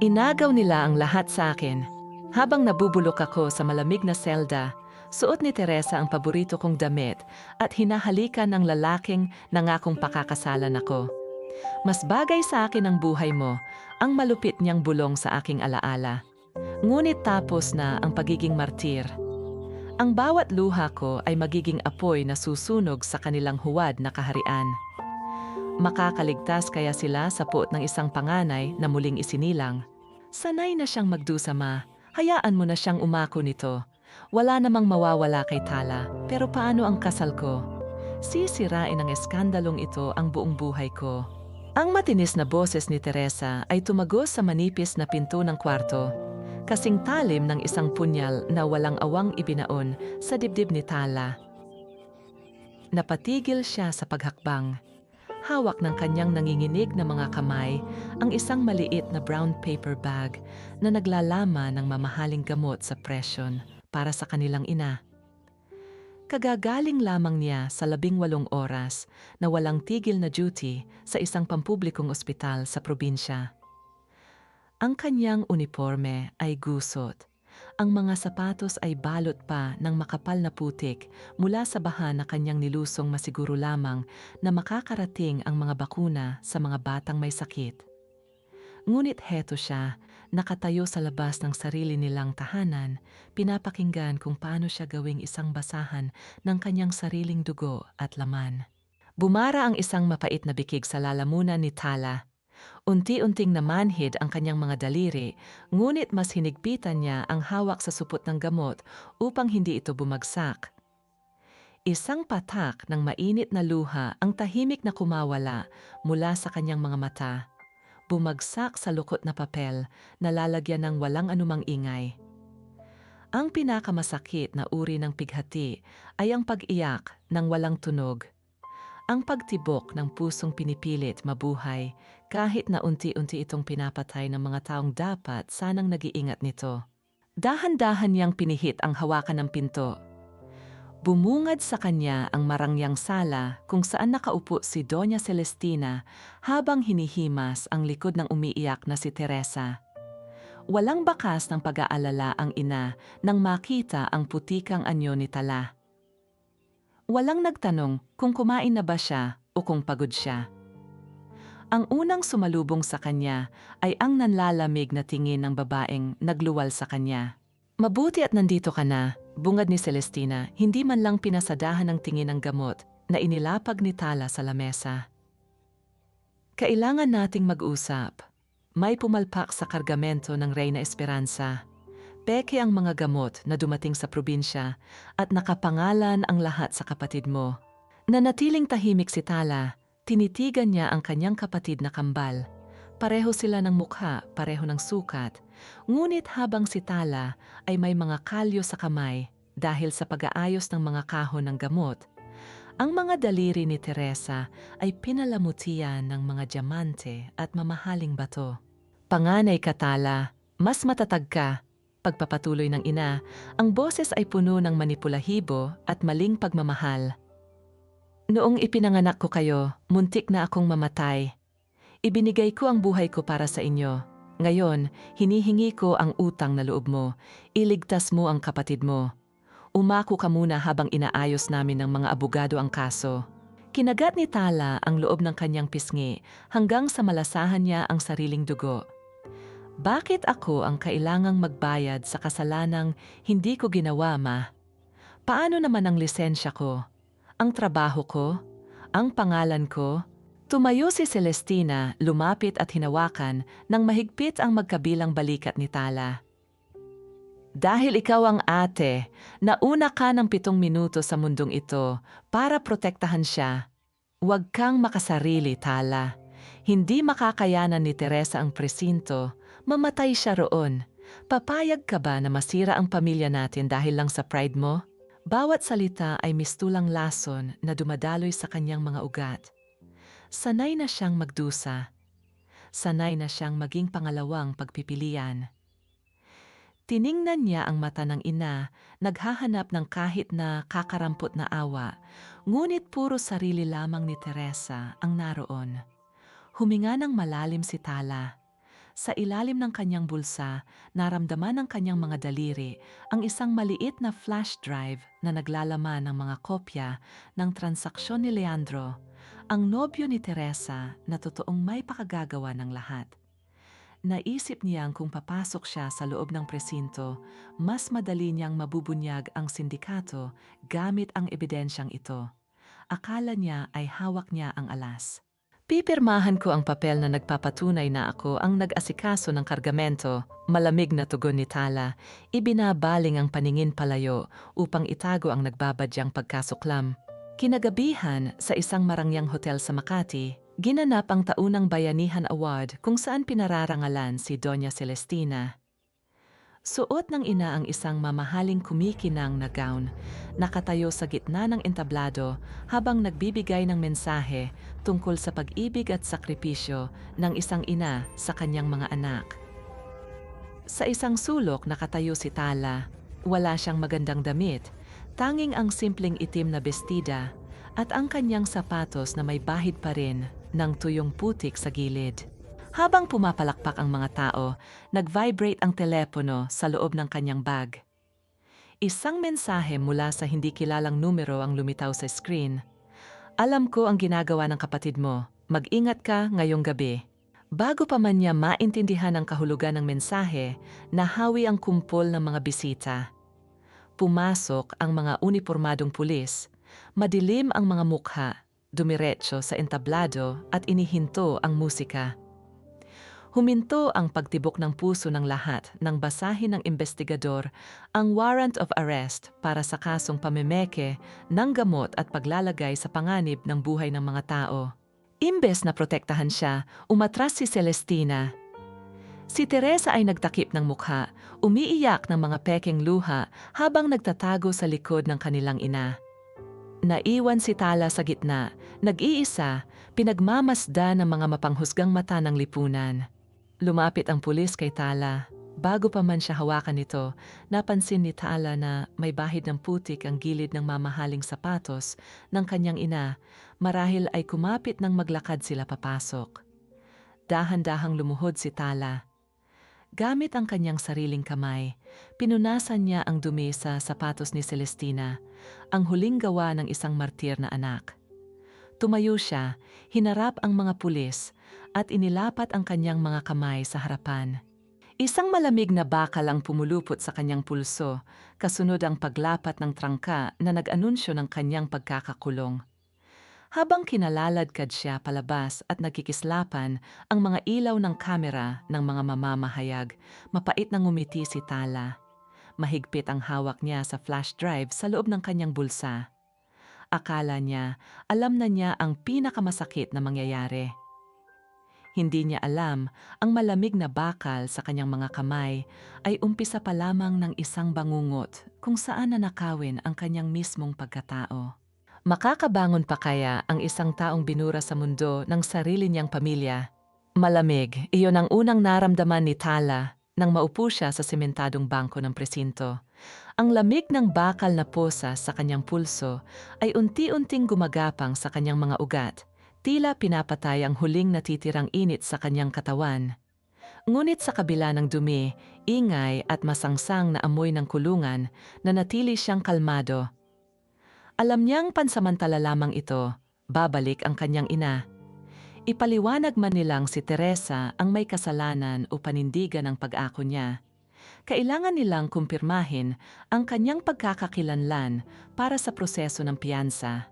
Inagaw nila ang lahat sa akin. Habang nabubulok ako sa malamig na selda, suot ni Teresa ang paborito kong damit at hinahalikan ng lalaking nangakong pakakasalan ako. Mas bagay sa akin ang buhay mo, ang malupit niyang bulong sa aking alaala. Ngunit tapos na ang pagiging martir. Ang bawat luha ko ay magiging apoy na susunog sa kanilang huwad na kaharian. Makakaligtas kaya sila sa puot ng isang panganay na muling isinilang. Sanay na siyang magdusa, ma. Hayaan mo na siyang umako nito. Wala namang mawawala kay Tala, pero paano ang kasal ko? Sisirain ng eskandalong ito ang buong buhay ko. Ang matinis na boses ni Teresa ay tumagos sa manipis na pinto ng kwarto. Kasing talim ng isang punyal na walang awang ibinaon sa dibdib ni Tala. Napatigil siya sa paghakbang. Hawak ng kanyang nanginginig na mga kamay ang isang maliit na brown paper bag na naglalaman ng mamahaling gamot sa presyon para sa kanilang ina. Kagagaling lamang niya sa 18 oras na walang tigil na duty sa isang pampublikong ospital sa probinsya. Ang kanyang uniforme ay gusot. Ang mga sapatos ay balot pa ng makapal na putik mula sa baha na kanyang nilusong masiguro lamang na makakarating ang mga bakuna sa mga batang may sakit. Ngunit heto siya, nakatayo sa labas ng sarili nilang tahanan, pinapakinggan kung paano siya gawing isang basahan ng kanyang sariling dugo at laman. Bumara ang isang mapait na bikig sa lalamunan ni Tala. Unti-unting namanhid ang kanyang mga daliri, ngunit mas hinigpitan niya ang hawak sa supot ng gamot upang hindi ito bumagsak. Isang patak ng mainit na luha ang tahimik na kumawala mula sa kanyang mga mata. Bumagsak sa lukot na papel na lalagyan ng walang anumang ingay. Ang pinakamasakit na uri ng pighati ay ang pag-iyak ng walang tunog. Ang pagtibok ng pusong pinipilit mabuhay kahit na unti-unti itong pinapatay ng mga taong dapat sanang nag-iingat nito. Dahan-dahan niyang pinihit ang hawakan ng pinto. Bumungad sa kanya ang marangyang sala kung saan nakaupo si Doña Celestina habang hinihimas ang likod ng umiiyak na si Teresa. Walang bakas ng pag-aalala ang ina nang makita ang putikang anyo ni Tala. Walang nagtanong kung kumain na ba siya o kung pagod siya. Ang unang sumalubong sa kanya ay ang nanlalamig na tingin ng babaeng nagluwal sa kanya. "Mabuti at nandito ka na," bungad ni Celestina, hindi man lang pinasadahan ng tingin ng gamot na inilapag ni Tala sa lamesa. "Kailangan nating mag-usap. May pumalpak sa kargamento ng Reyna Esperanza. Peke ang mga gamot na dumating sa probinsya at nakapangalan ang lahat sa kapatid mo." Nanatiling tahimik si Tala, tinitigan niya ang kanyang kapatid na kambal. Pareho sila ng mukha, pareho ng sukat. Ngunit habang si Tala ay may mga kalyo sa kamay dahil sa pag-aayos ng mga kahon ng gamot, ang mga daliri ni Teresa ay pinalamutian ng mga diamante at mamahaling bato. "Panganay ka, Tala, mas matatag ka." Pagpapatuloy ng ina, ang boses ay puno ng manipulahibo at maling pagmamahal. "Noong ipinanganak ko kayo, muntik na akong mamatay. Ibinigay ko ang buhay ko para sa inyo. Ngayon, hinihingi ko ang utang na loob mo. Iligtas mo ang kapatid mo. Umako ka muna habang inaayos namin ng mga abogado ang kaso." Kinagat ni Tala ang loob ng kanyang pisngi hanggang sa malasahan niya ang sariling dugo. "Bakit ako ang kailangang magbayad sa kasalanang hindi ko ginawa, ma? Paano naman ang lisensya ko? Ang trabaho ko? Ang pangalan ko?" Tumayo si Celestina, lumapit at hinawakan ng mahigpit ang magkabilang balikat ni Tala. "Dahil ikaw ang ate, nauna ka ng 7 minuto sa mundong ito para protektahan siya. Huwag kang makasarili, Tala. Hindi makakayanan ni Teresa ang presinto. Mamatay siya roon. Papayag ka ba na masira ang pamilya natin dahil lang sa pride mo?" Bawat salita ay mistulang lason na dumadaloy sa kanyang mga ugat. Sanay na siyang magdusa. Sanay na siyang maging pangalawang pagpipilian. Tiningnan niya ang mata ng ina, naghahanap ng kahit na kakarampot na awa, ngunit puro sarili lamang ni Teresa ang naroon. Huminga ng malalim si Tala. Sa ilalim ng kanyang bulsa, naramdaman ng kanyang mga daliri ang isang maliit na flash drive na naglalaman ng mga kopya ng transaksyon ni Leandro, ang nobyo ni Teresa na totoong may pakagagawa ng lahat. Naisip niyang kung papasok siya sa loob ng presinto, mas madali niyang mabubunyag ang sindikato gamit ang ebidensyang ito. Akala niya ay hawak niya ang alas. Pipirmahan ko ang papel na nagpapatunay na ako ang nag-asikaso ng kargamento, malamig na tugon ni Tala. Ibinabaling ang paningin palayo upang itago ang nagbabadyang pagkasuklam. Kinagabihan sa isang marangyang hotel sa Makati, ginanap ang taunang Bayanihan Award kung saan pinararangalan si Doña Celestina. Suot ng ina ang isang mamahaling kumikinang na gown, nakatayo sa gitna ng entablado habang nagbibigay ng mensahe tungkol sa pag-ibig at sakripisyo ng isang ina sa kanyang mga anak. Sa isang sulok nakatayo si Tala. Wala siyang magandang damit, tanging ang simpleng itim na bestida at ang kanyang sapatos na may bahid pa rin ng tuyong putik sa gilid. Habang pumapalakpak ang mga tao, nag-vibrate ang telepono sa loob ng kanyang bag. Isang mensahe mula sa hindi kilalang numero ang lumitaw sa screen. Alam ko ang ginagawa ng kapatid mo. Mag-ingat ka ngayong gabi. Bago pa man niya maintindihan ang kahulugan ng mensahe, nahawi ang kumpol ng mga bisita. Pumasok ang mga unipormadong pulis. Madilim ang mga mukha, dumiretso sa entablado at inihinto ang musika. Huminto ang pagtibok ng puso ng lahat nang basahin ng investigador ang warrant of arrest para sa kasong pamemeke ng gamot at paglalagay sa panganib ng buhay ng mga tao. Imbes na protektahan siya, umatras si Celestina. Si Teresa ay nagtakip ng mukha, umiiyak ng mga pekeng luha habang nagtatago sa likod ng kanilang ina. Naiwan si Tala sa gitna, nag-iisa, pinagmamasdan ng mga mapanghusgang mata ng lipunan. Lumapit ang pulis kay Tala. Bago pa man siya hawakan nito, napansin ni Tala na may bahid ng putik ang gilid ng mamahaling sapatos ng kanyang ina, marahil ay kumapit nang maglakad sila papasok. Dahan-dahang lumuhod si Tala. Gamit ang kanyang sariling kamay, pinunasan niya ang dumi sa sapatos ni Celestina, ang huling gawa ng isang martir na anak. Tumayo siya, hinarap ang mga pulis, at inilapat ang kanyang mga kamay sa harapan. Isang malamig na bakal ang pumulupot sa kanyang pulso, kasunod ang paglapat ng trangka na nag-anunsyo ng kanyang pagkakakulong. Habang kinalaladkad siya palabas at nagkikislapan ang mga ilaw ng kamera ng mga mamamahayag, mapait na ngumiti si Tala. Mahigpit ang hawak niya sa flash drive sa loob ng kanyang bulsa. Akala niya, alam na niya ang pinakamasakit na mangyayari. Hindi niya alam, ang malamig na bakal sa kanyang mga kamay ay umpisa pa lamang ng isang bangungot kung saan nanakawin ang kanyang mismong pagkatao. Makakabangon pa kaya ang isang taong binura sa mundo ng sarili niyang pamilya? Malamig, iyon ang unang naramdaman ni Tala nang maupo siya sa sementadong bangko ng presinto. Ang lamig ng bakal na posa sa kanyang pulso ay unti-unting gumagapang sa kanyang mga ugat, tila pinapatay ang huling natitirang init sa kanyang katawan. Ngunit sa kabila ng dumi, ingay at masangsang na amoy ng kulungan, nanatili siyang kalmado. Alam niyang pansamantala lamang ito, babalik ang kanyang ina. Ipaliwanag man nilang si Teresa ang may kasalanan o panindigan ng pag-ako niya. Kailangan nilang kumpirmahin ang kanyang pagkakakilanlan para sa proseso ng piyansa.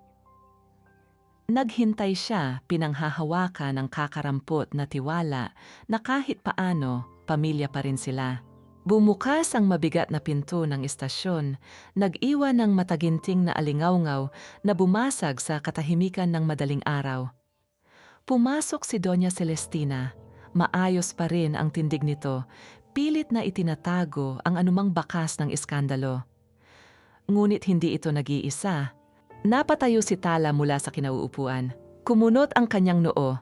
Naghintay siya, pinanghahawakan ng kakarampot na tiwala na kahit paano, pamilya pa rin sila. Bumukas ang mabigat na pinto ng istasyon, nag-iwan ng mataginting na alingawngaw na bumasag sa katahimikan ng madaling araw. Pumasok si Doña Celestina. Maayos pa rin ang tindig nito, pilit na itinatago ang anumang bakas ng iskandalo. Ngunit hindi ito nag-iisa. Napatayo si Tala mula sa kinauupuan. Kumunot ang kanyang noo.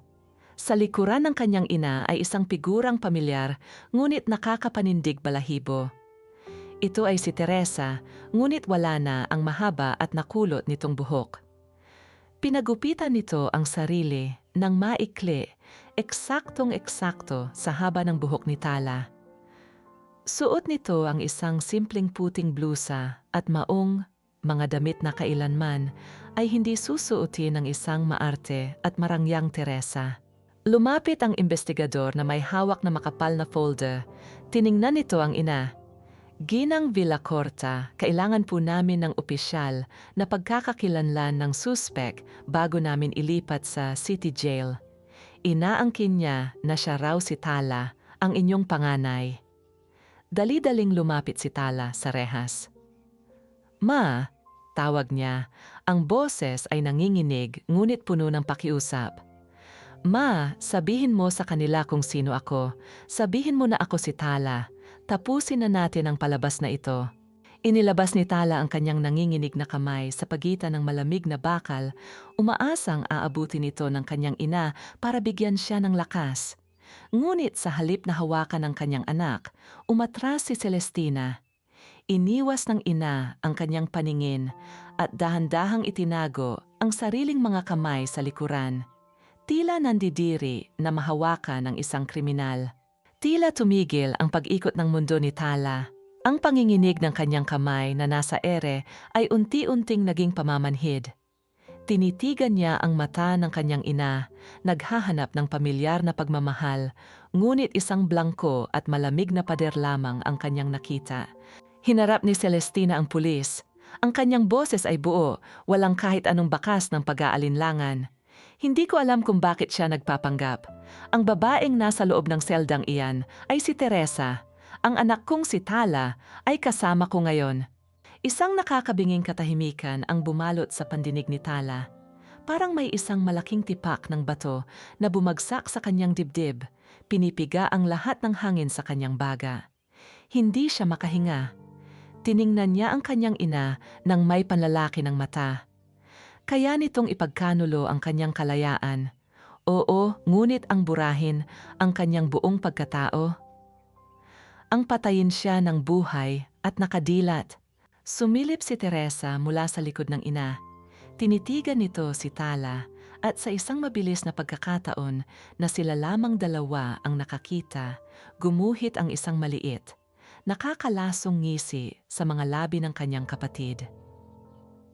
Sa likuran ng kanyang ina ay isang figurang pamilyar, ngunit nakakapanindig balahibo. Ito ay si Teresa, ngunit wala na ang mahaba at nakulot nitong buhok. Pinagupitan nito ang sarili ng maikli, eksaktong-eksakto sa haba ng buhok ni Tala. Suot nito ang isang simpleng puting blusa at maong mga damit na kailanman ay hindi susuotin ng isang maarte at marangyang Teresa. Lumapit ang investigador na may hawak na makapal na folder. Tiningnan nito ang ina. Ginang Villacorta, kailangan po namin ng opisyal na pagkakakilanlan ng suspect bago namin ilipat sa city jail. Inaangkin niya na siya raw si Tala, ang inyong panganay. Dali-daling lumapit si Tala sa rehas. Ma, tawag niya, ang boses ay nanginginig ngunit puno ng pakiusap. Ma, sabihin mo sa kanila kung sino ako. Sabihin mo na ako si Tala. Tapusin na natin ang palabas na ito. Inilabas ni Tala ang kanyang nanginginig na kamay sa pagitan ng malamig na bakal, umaasang aabutin ito ng kanyang ina para bigyan siya ng lakas. Ngunit sa halip na hawakan ng kanyang anak, umatras si Celestina. Iniwas ng ina ang kanyang paningin at dahan-dahang itinago ang sariling mga kamay sa likuran. Tila nandidiri na mahawakan ng isang kriminal. Tila tumigil ang pag-ikot ng mundo ni Tala. Ang panginginig ng kanyang kamay na nasa ere ay unti-unting naging pamamanhid. Tinitigan niya ang mata ng kanyang ina, naghahanap ng pamilyar na pagmamahal, ngunit isang blangko at malamig na pader lamang ang kanyang nakita. Hinarap ni Celestina ang pulis. Ang kanyang boses ay buo, walang kahit anong bakas ng pag-aalinlangan. Hindi ko alam kung bakit siya nagpapanggap. Ang babaeng nasa loob ng seldang iyan ay si Teresa. Ang anak kong si Tala ay kasama ko ngayon. Isang nakakabinging katahimikan ang bumalot sa pandinig ni Tala. Parang may isang malaking tipak ng bato na bumagsak sa kanyang dibdib, pinipiga ang lahat ng hangin sa kanyang baga. Hindi siya makahinga. Tiningnan niya ang kanyang ina nang may panlalaki ng mata. Kaya nitong ipagkanulo ang kanyang kalayaan. Oo, ngunit ang burahin ang kanyang buong pagkatao. Ang patayin siya ng buhay at nakadilat. Sumilip si Teresa mula sa likod ng ina. Tinitigan nito si Tala at sa isang mabilis na pagkakataon na sila lamang dalawa ang nakakita, gumuhit ang isang maliit, nakakalasong ngisi sa mga labi ng kanyang kapatid.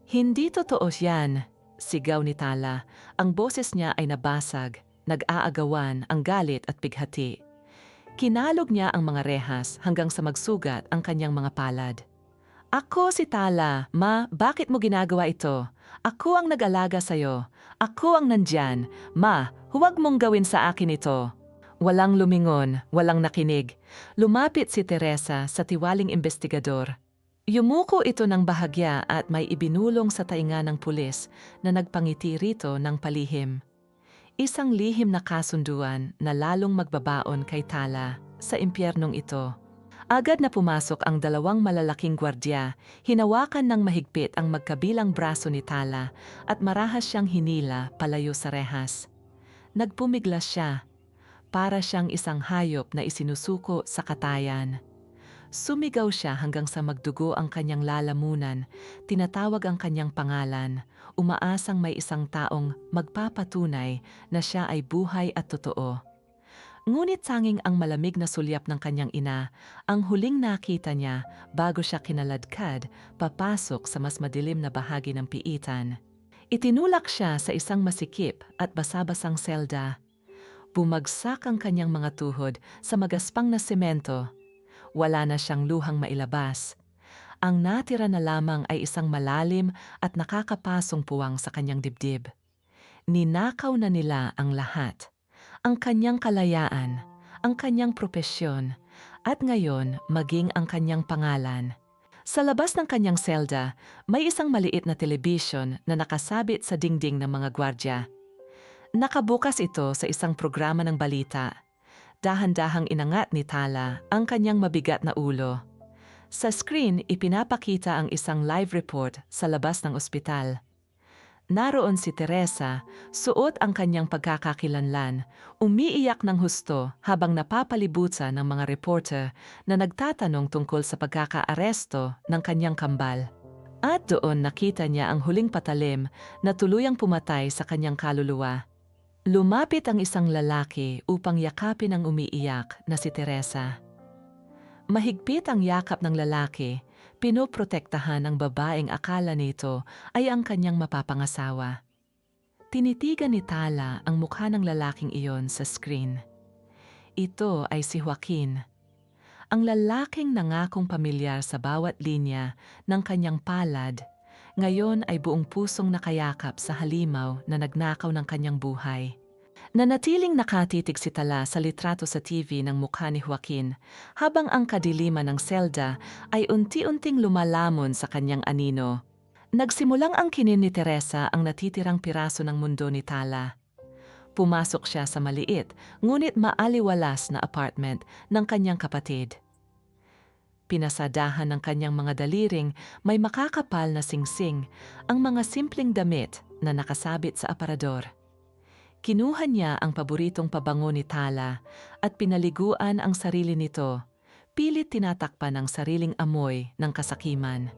Hindi totoo yan, sigaw ni Tala. Ang boses niya ay nabasag, nag-aagawan ang galit at bighati. Kinalog niya ang mga rehas hanggang sa magsugat ang kanyang mga palad. Ako si Tala. Ma, bakit mo ginagawa ito? Ako ang nag-alaga sa'yo. Ako ang nandyan. Ma, huwag mong gawin sa akin ito. Walang lumingon, walang nakinig. Lumapit si Teresa sa tiwaling investigador. Yumuko ito ng bahagya at may ibinulong sa tainga ng pulis na nagpangiti rito ng palihim. Isang lihim na kasunduan na lalong magbabaon kay Tala sa impyernong ito. Agad na pumasok ang dalawang malalaking gwardya, hinawakan ng mahigpit ang magkabilang braso ni Tala at marahas siyang hinila palayo sa rehas. Nagpumiglas siya, para siyang isang hayop na isinusuko sa katayan. Sumigaw siya hanggang sa magdugo ang kanyang lalamunan, tinatawag ang kanyang pangalan, umaasang may isang taong magpapatunay na siya ay buhay at totoo. Ngunit tanging ang malamig na sulyap ng kanyang ina ang huling nakita niya bago siya kinaladkad papasok sa mas madilim na bahagi ng piitan. Itinulak siya sa isang masikip at basabasang selda. Bumagsak ang kanyang mga tuhod sa magaspang na semento. Wala na siyang luhang mailabas. Ang natira na lamang ay isang malalim at nakakapasong puwang sa kanyang dibdib. Ninakaw na nila ang lahat. Ang kanyang kalayaan, ang kanyang propesyon, at ngayon maging ang kanyang pangalan. Sa labas ng kanyang selda, may isang maliit na telebisyon na nakasabit sa dingding ng mga gwardya. Nakabukas ito sa isang programa ng balita. Dahan-dahang inangat ni Tala ang kanyang mabigat na ulo. Sa screen, ipinapakita ang isang live report sa labas ng ospital. Naroon si Teresa, suot ang kanyang pagkakakilanlan, umiiyak ng husto habang napapalibutan ng mga reporter na nagtatanong tungkol sa pagkakaaresto ng kanyang kambal. At doon nakita niya ang huling patalim na tuluyang pumatay sa kanyang kaluluwa. Lumapit ang isang lalaki upang yakapin ang umiiyak na si Teresa. Mahigpit ang yakap ng lalaki, pinoprotektahan ng babaeng akala nito ay ang kanyang mapapangasawa. Tinitigan ni Tala ang mukha ng lalaking iyon sa screen. Ito ay si Joaquin, ang lalaking nangakong pamilyar sa bawat linya ng kanyang palad, ngayon ay buong pusong nakayakap sa halimaw na nagnakaw ng kanyang buhay. Nanatiling nakatitig si Tala sa litrato sa TV ng mukha ni Joaquin habang ang kadiliman ng selda ay unti-unting lumalamon sa kanyang anino. Nagsimulang angkinin ni Teresa ang natitirang piraso ng mundo ni Tala. Pumasok siya sa maliit ngunit maaliwalas na apartment ng kanyang kapatid. Pinasadahan ng kanyang mga daliring may makakapal na singsing ang mga simpleng damit na nakasabit sa aparador. Kinuha niya ang paboritong pabango ni Tala at pinaliguan ang sarili nito, pilit tinatakpan ng sariling amoy ng kasakiman.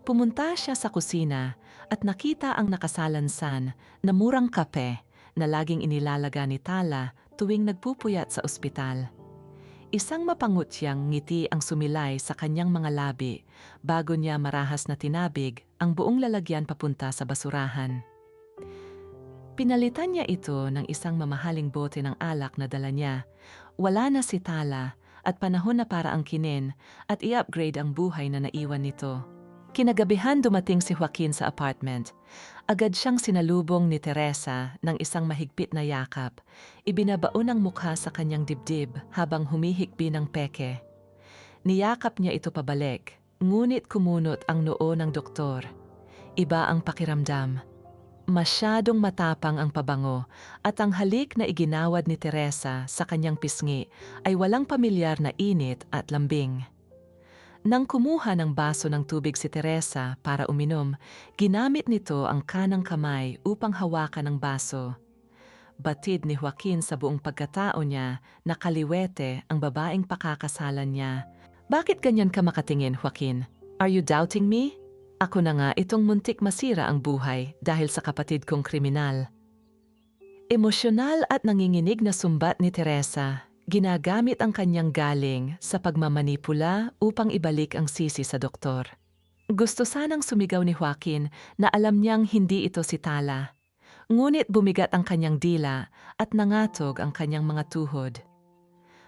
Pumunta siya sa kusina at nakita ang nakasalansan na murang kape na laging inilalaga ni Tala tuwing nagpupuyat sa ospital. Isang mapangutyang ngiti ang sumilay sa kanyang mga labi bago niya marahas na tinabig ang buong lalagyan papunta sa basurahan. Pinalitan niya ito ng isang mamahaling bote ng alak na dala niya. Wala na si Tala at panahon na para angkinin at i-upgrade ang buhay na naiwan nito. Kinagabihan dumating si Joaquin sa apartment. Agad siyang sinalubong ni Teresa ng isang mahigpit na yakap. Ibinabaon ang mukha sa kanyang dibdib habang humihikbi ng peke. Niyakap niya ito pabalik, ngunit kumunot ang noo ng doktor. Iba ang pakiramdam. Masyadong matapang ang pabango at ang halik na iginawad ni Teresa sa kanyang pisngi ay walang pamilyar na init at lambing. Nang kumuha ng baso ng tubig si Teresa para uminom, ginamit nito ang kanang kamay upang hawakan ang baso. Batid ni Joaquin sa buong pagkatao niya na kaliwete ang babaeng pakakasalan niya. Bakit ganyan ka makatingin, Joaquin? Are you doubting me? Ako na nga itong muntik masira ang buhay dahil sa kapatid kong kriminal. Emosyonal at nanginginig na sumbat ni Teresa. Ginagamit ang kanyang galing sa pagmamanipula upang ibalik ang sisi sa doktor. Gusto sanang sumigaw ni Joaquin na alam niyang hindi ito si Tala. Ngunit bumigat ang kanyang dila at nangatog ang kanyang mga tuhod.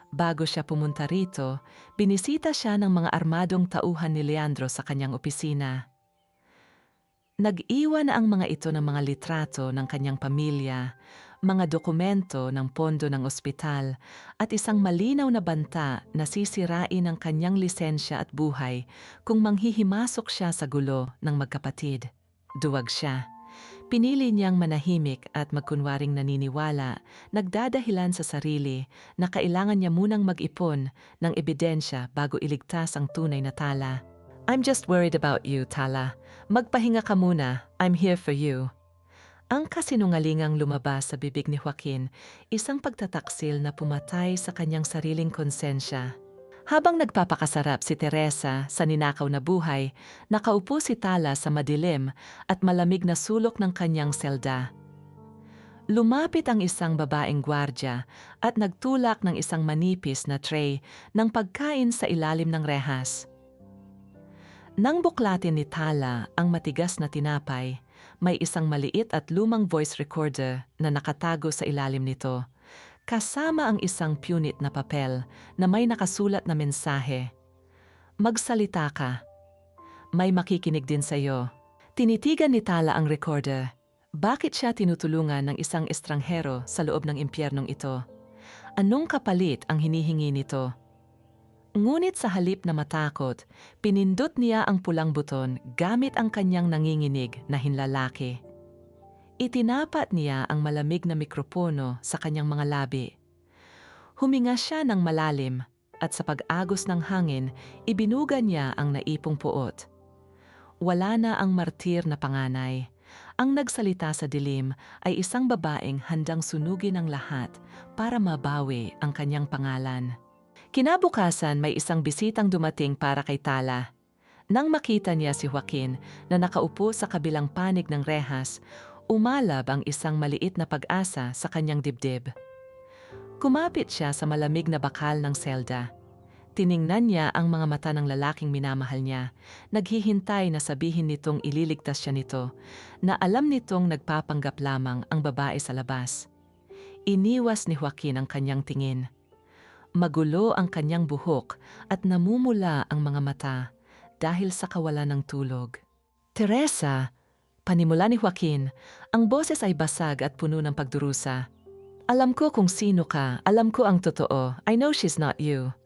Bago siya pumunta rito, binisita siya ng mga armadong tauhan ni Leandro sa kanyang opisina. Nag-iwan ang mga ito ng mga litrato ng kanyang pamilya, mga dokumento ng pondo ng ospital at isang malinaw na banta na sisirain ang kanyang lisensya at buhay kung manghihimasok siya sa gulo ng magkapatid. Duwag siya. Pinili niyang manahimik at magkunwaring naniniwala, nagdadahilan sa sarili na kailangan niya munang mag-ipon ng ebidensya bago iligtas ang tunay na Tala. I'm just worried about you, Tala. Magpahinga ka muna. I'm here for you. Ang kasinungalingang lumabas sa bibig ni Joaquin, isang pagtataksil na pumatay sa kanyang sariling konsensya. Habang nagpapakasarap si Teresa sa ninakaw na buhay, nakaupo si Tala sa madilim at malamig na sulok ng kanyang selda. Lumapit ang isang babaeng gwardya at nagtulak ng isang manipis na tray ng pagkain sa ilalim ng rehas. Nang buklatin ni Tala ang matigas na tinapay, may isang maliit at lumang voice recorder na nakatago sa ilalim nito, kasama ang isang punit na papel na may nakasulat na mensahe. Magsalita ka. May makikinig din sa'yo. Tinitigan ni Tala ang recorder. Bakit siya tinutulungan ng isang estranghero sa loob ng impyernong ito? Anong kapalit ang hinihingi nito? Ngunit sa halip na matakot, pinindot niya ang pulang buton gamit ang kanyang nanginginig na hinlalaki. Itinapat niya ang malamig na mikropono sa kanyang mga labi. Huminga siya ng malalim at sa pag-agos ng hangin, ibinuga niya ang naipong puot. Wala na ang martir na panganay. Ang nagsalita sa dilim ay isang babaeng handang sunugin ang lahat para mabawi ang kanyang pangalan. Kinabukasan may isang bisitang dumating para kay Tala. Nang makita niya si Joaquin na nakaupo sa kabilang panig ng rehas, Umalab ang isang maliit na pag-asa sa kanyang dibdib. Kumapit siya sa malamig na bakal ng selda. Tiningnan niya ang mga mata ng lalaking minamahal niya, naghihintay na sabihin nitong ililigtas siya nito, na alam nitong nagpapanggap lamang ang babae sa labas. Iniwas ni Joaquin ang kanyang tingin. Magulo ang kanyang buhok at namumula ang mga mata dahil sa kawalan ng tulog. Teresa, panimula ni Joaquin, ang boses ay basag at puno ng pagdurusa. Alam ko kung sino ka, alam ko ang totoo. I know she's not you.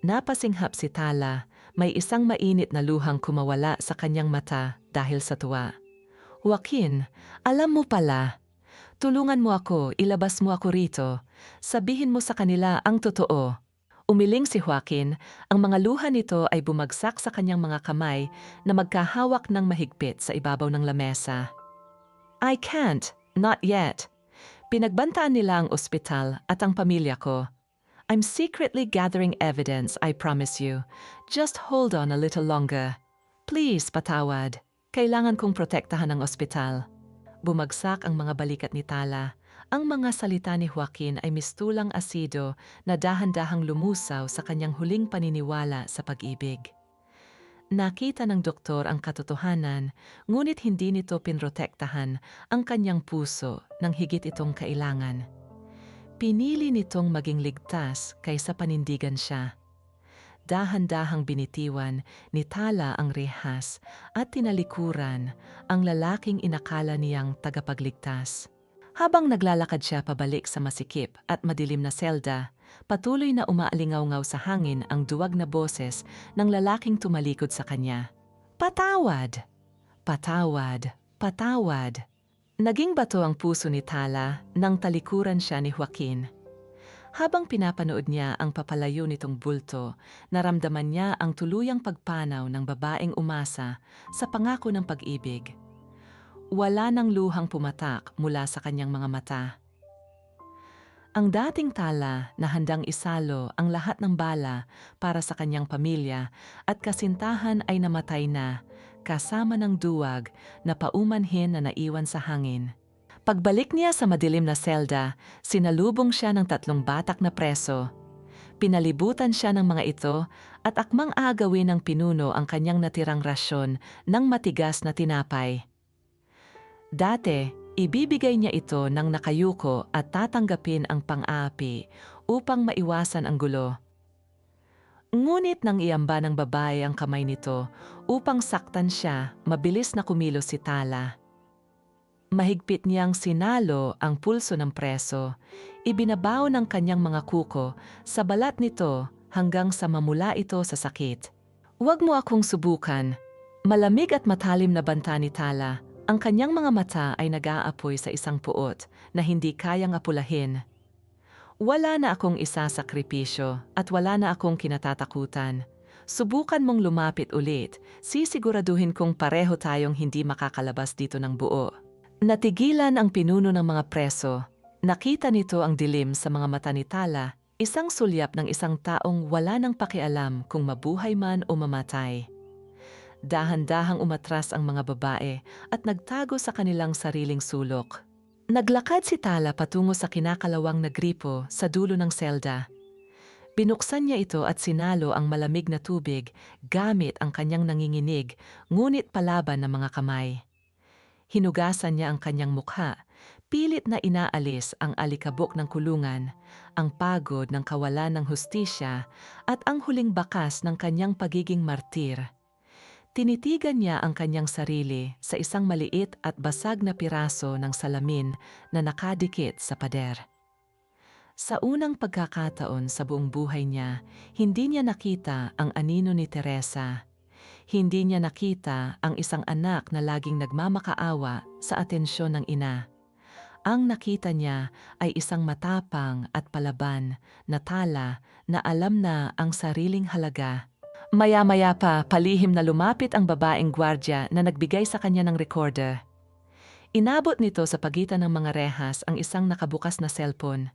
Napasinghap si Tala, may isang mainit na luhang kumawala sa kanyang mata dahil sa tuwa. Joaquin, alam mo pala. Tulungan mo ako, ilabas mo ako rito. Sabihin mo sa kanila ang totoo. Umiling si Joaquin, ang mga luha nito ay bumagsak sa kanyang mga kamay na magkahawak ng mahigpit sa ibabaw ng lamesa. I can't, not yet. Pinagbantaan nila ang ospital at ang pamilya ko. I'm secretly gathering evidence, I promise you. Just hold on a little longer. Please, patawad. Kailangan kong protektahan ang ospital. Bumagsak ang mga balikat ni Tala. Ang mga salita ni Joaquin ay mistulang asido na dahan-dahang lumusaw sa kanyang huling paniniwala sa pag-ibig. Nakita ng doktor ang katotohanan, ngunit hindi nito pinrotektahan ang kanyang puso nang higit itong kailangan. Pinili nitong maging ligtas kaysa panindigan siya. Dahan-dahang binitiwan ni Tala ang rehas at tinalikuran ang lalaking inakala niyang tagapagligtas. Habang naglalakad siya pabalik sa masikip at madilim na selda, patuloy na umaalingaw-ngaw sa hangin ang duwag na boses ng lalaking tumalikod sa kanya. Patawad! Patawad! Patawad! Naging bato ang puso ni Tala nang talikuran siya ni Joaquin. Habang pinapanood niya ang papalayo nitong bulto, naramdaman niya ang tuluyang pagpanaw ng babaeng umasa sa pangako ng pag-ibig. Wala nang luhang pumatak mula sa kanyang mga mata. Ang dating Tala na handang isalo ang lahat ng bala para sa kanyang pamilya at kasintahan ay namatay na, kasama ng duwag na paumanhin na naiwan sa hangin. Pagbalik niya sa madilim na selda, sinalubong siya ng 3 batak na preso. Pinalibutan siya ng mga ito at akmang agawin ng pinuno ang kanyang natirang rasyon ng matigas na tinapay. Dati, ibibigay niya ito ng nakayuko at tatanggapin ang pang-aapi upang maiwasan ang gulo. Ngunit nang iamba ng babae ang kamay nito upang saktan siya, mabilis na kumilos si Tala. Mahigpit niyang sinalo ang pulso ng preso, ibinabaw ng kanyang mga kuko sa balat nito hanggang sa mamula ito sa sakit. Huwag mo akong subukan. Malamig at matalim na banta ni Tala, ang kanyang mga mata ay nag-aapoy sa isang puot na hindi kayang apulahin. Wala na akong isasakripisyo at wala na akong kinatatakutan. Subukan mong lumapit ulit, sisiguraduhin kong pareho tayong hindi makakalabas dito ng buo. Natigilan ang pinuno ng mga preso. Nakita nito ang dilim sa mga mata ni Tala, isang sulyap ng isang taong wala nang pakialam kung mabuhay man o mamatay. Dahan-dahang umatras ang mga babae at nagtago sa kanilang sariling sulok. Naglakad si Tala patungo sa kinakalawang na gripo sa dulo ng selda. Binuksan niya ito at sinalo ang malamig na tubig gamit ang kanyang nanginginig ngunit palaban ng mga kamay. Hinugasan niya ang kanyang mukha, pilit na inaalis ang alikabok ng kulungan, ang pagod ng kawalan ng hustisya at ang huling bakas ng kanyang pagiging martir. Tinitigan niya ang kanyang sarili sa isang maliit at basag na piraso ng salamin na nakadikit sa pader. Sa unang pagkakataon sa buong buhay niya, hindi niya nakita ang anino ni Teresa. Hindi niya nakita ang isang anak na laging nagmamakaawa sa atensyon ng ina. Ang nakita niya ay isang matapang at palaban na Tala na alam na ang sariling halaga. Maya-maya pa, palihim na lumapit ang babaeng gwardya na nagbigay sa kanya ng recorder. Inabot nito sa pagitan ng mga rehas ang isang nakabukas na cellphone.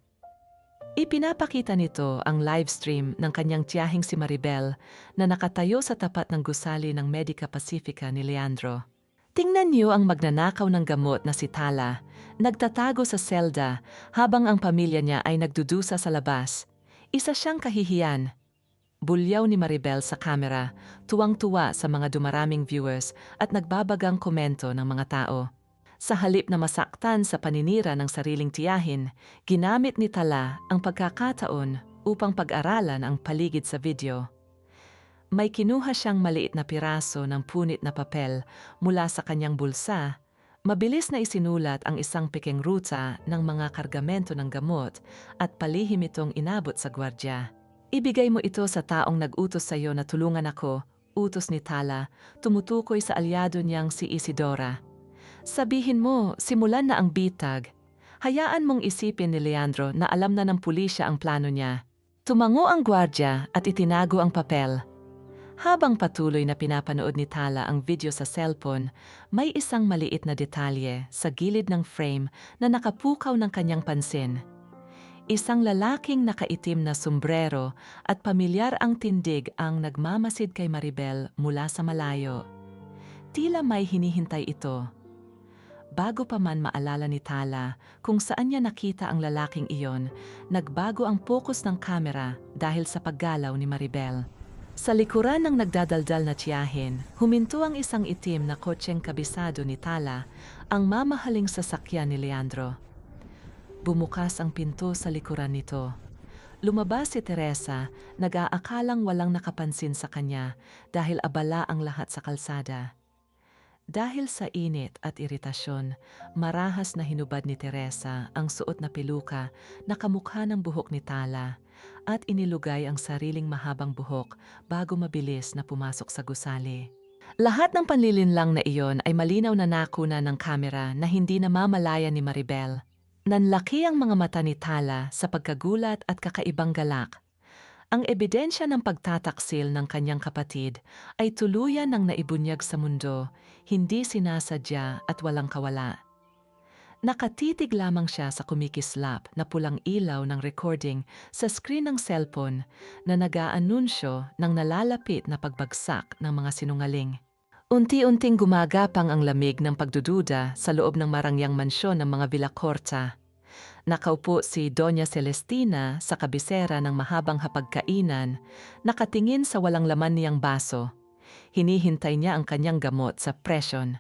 Ipinapakita nito ang live stream ng kanyang tiyahing si Maribel na nakatayo sa tapat ng gusali ng Medica Pacifica ni Leandro. Tingnan niyo ang magnanakaw ng gamot na si Tala. Nagtatago sa selda habang ang pamilya niya ay nagdudusa sa labas. Isa siyang kahihiyan. Bulyaw ni Maribel sa kamera, tuwang-tuwa sa mga dumaraming viewers at nagbabagang komento ng mga tao. Sa halip na masaktan sa paninira ng sariling tiyahin, ginamit ni Tala ang pagkakataon upang pag-aralan ang paligid sa video. May kinuha siyang maliit na piraso ng punit na papel mula sa kanyang bulsa. Mabilis na isinulat ang isang pekeng ruta ng mga kargamento ng gamot at palihim itong inabot sa gwardya. Ibigay mo ito sa taong nag-utos sa iyo na tulungan ako, utos ni Tala, tumutukoy sa alyado niyang si Isidora. Sabihin mo, simulan na ang bitag. Hayaan mong isipin ni Leandro na alam na ng pulisya ang plano niya. Tumango ang gwardya at itinago ang papel. Habang patuloy na pinapanood ni Tala ang video sa cellphone, may isang maliit na detalye sa gilid ng frame na nakapukaw ng kanyang pansin. Isang lalaking nakaitim na sombrero at pamilyar ang tindig ang nagmamasid kay Maribel mula sa malayo. Tila may hinihintay ito. Bago pa man maalala ni Tala kung saan niya nakita ang lalaking iyon, nagbago ang focus ng kamera dahil sa paggalaw ni Maribel. Sa likuran ng nagdadaldal na tiyahin, huminto ang isang itim na kotseng kabisado ni Tala, ang mamahaling sasakyan ni Leandro. Bumukas ang pinto sa likuran nito. Lumabas si Teresa, nag-aakalang walang nakapansin sa kanya dahil abala ang lahat sa kalsada. Dahil sa init at iritasyon, marahas na hinubad ni Teresa ang suot na peluka na kamukha ng buhok ni Tala at inilugay ang sariling mahabang buhok bago mabilis na pumasok sa gusali. Lahat ng panlilinlang na iyon ay malinaw na nakuna ng kamera na hindi namamalaya ni Maribel. Nanlaki ang mga mata ni Tala sa pagkagulat at kakaibang galak. Ang ebidensya ng pagtataksil ng kanyang kapatid ay tuluyan ng naibunyag sa mundo, hindi sinasadya at walang kawala. Nakatitig lamang siya sa kumikislap na pulang ilaw ng recording sa screen ng cellphone na nag-aanunsyo ng nalalapit na pagbagsak ng mga sinungaling. Unti-unting gumagapang ang lamig ng pagdududa sa loob ng marangyang mansyon ng mga Villacorta. Nakaupo si Doña Celestina sa kabisera ng mahabang hapagkainan, nakatingin sa walang laman niyang baso. Hinihintay niya ang kanyang gamot sa presyon.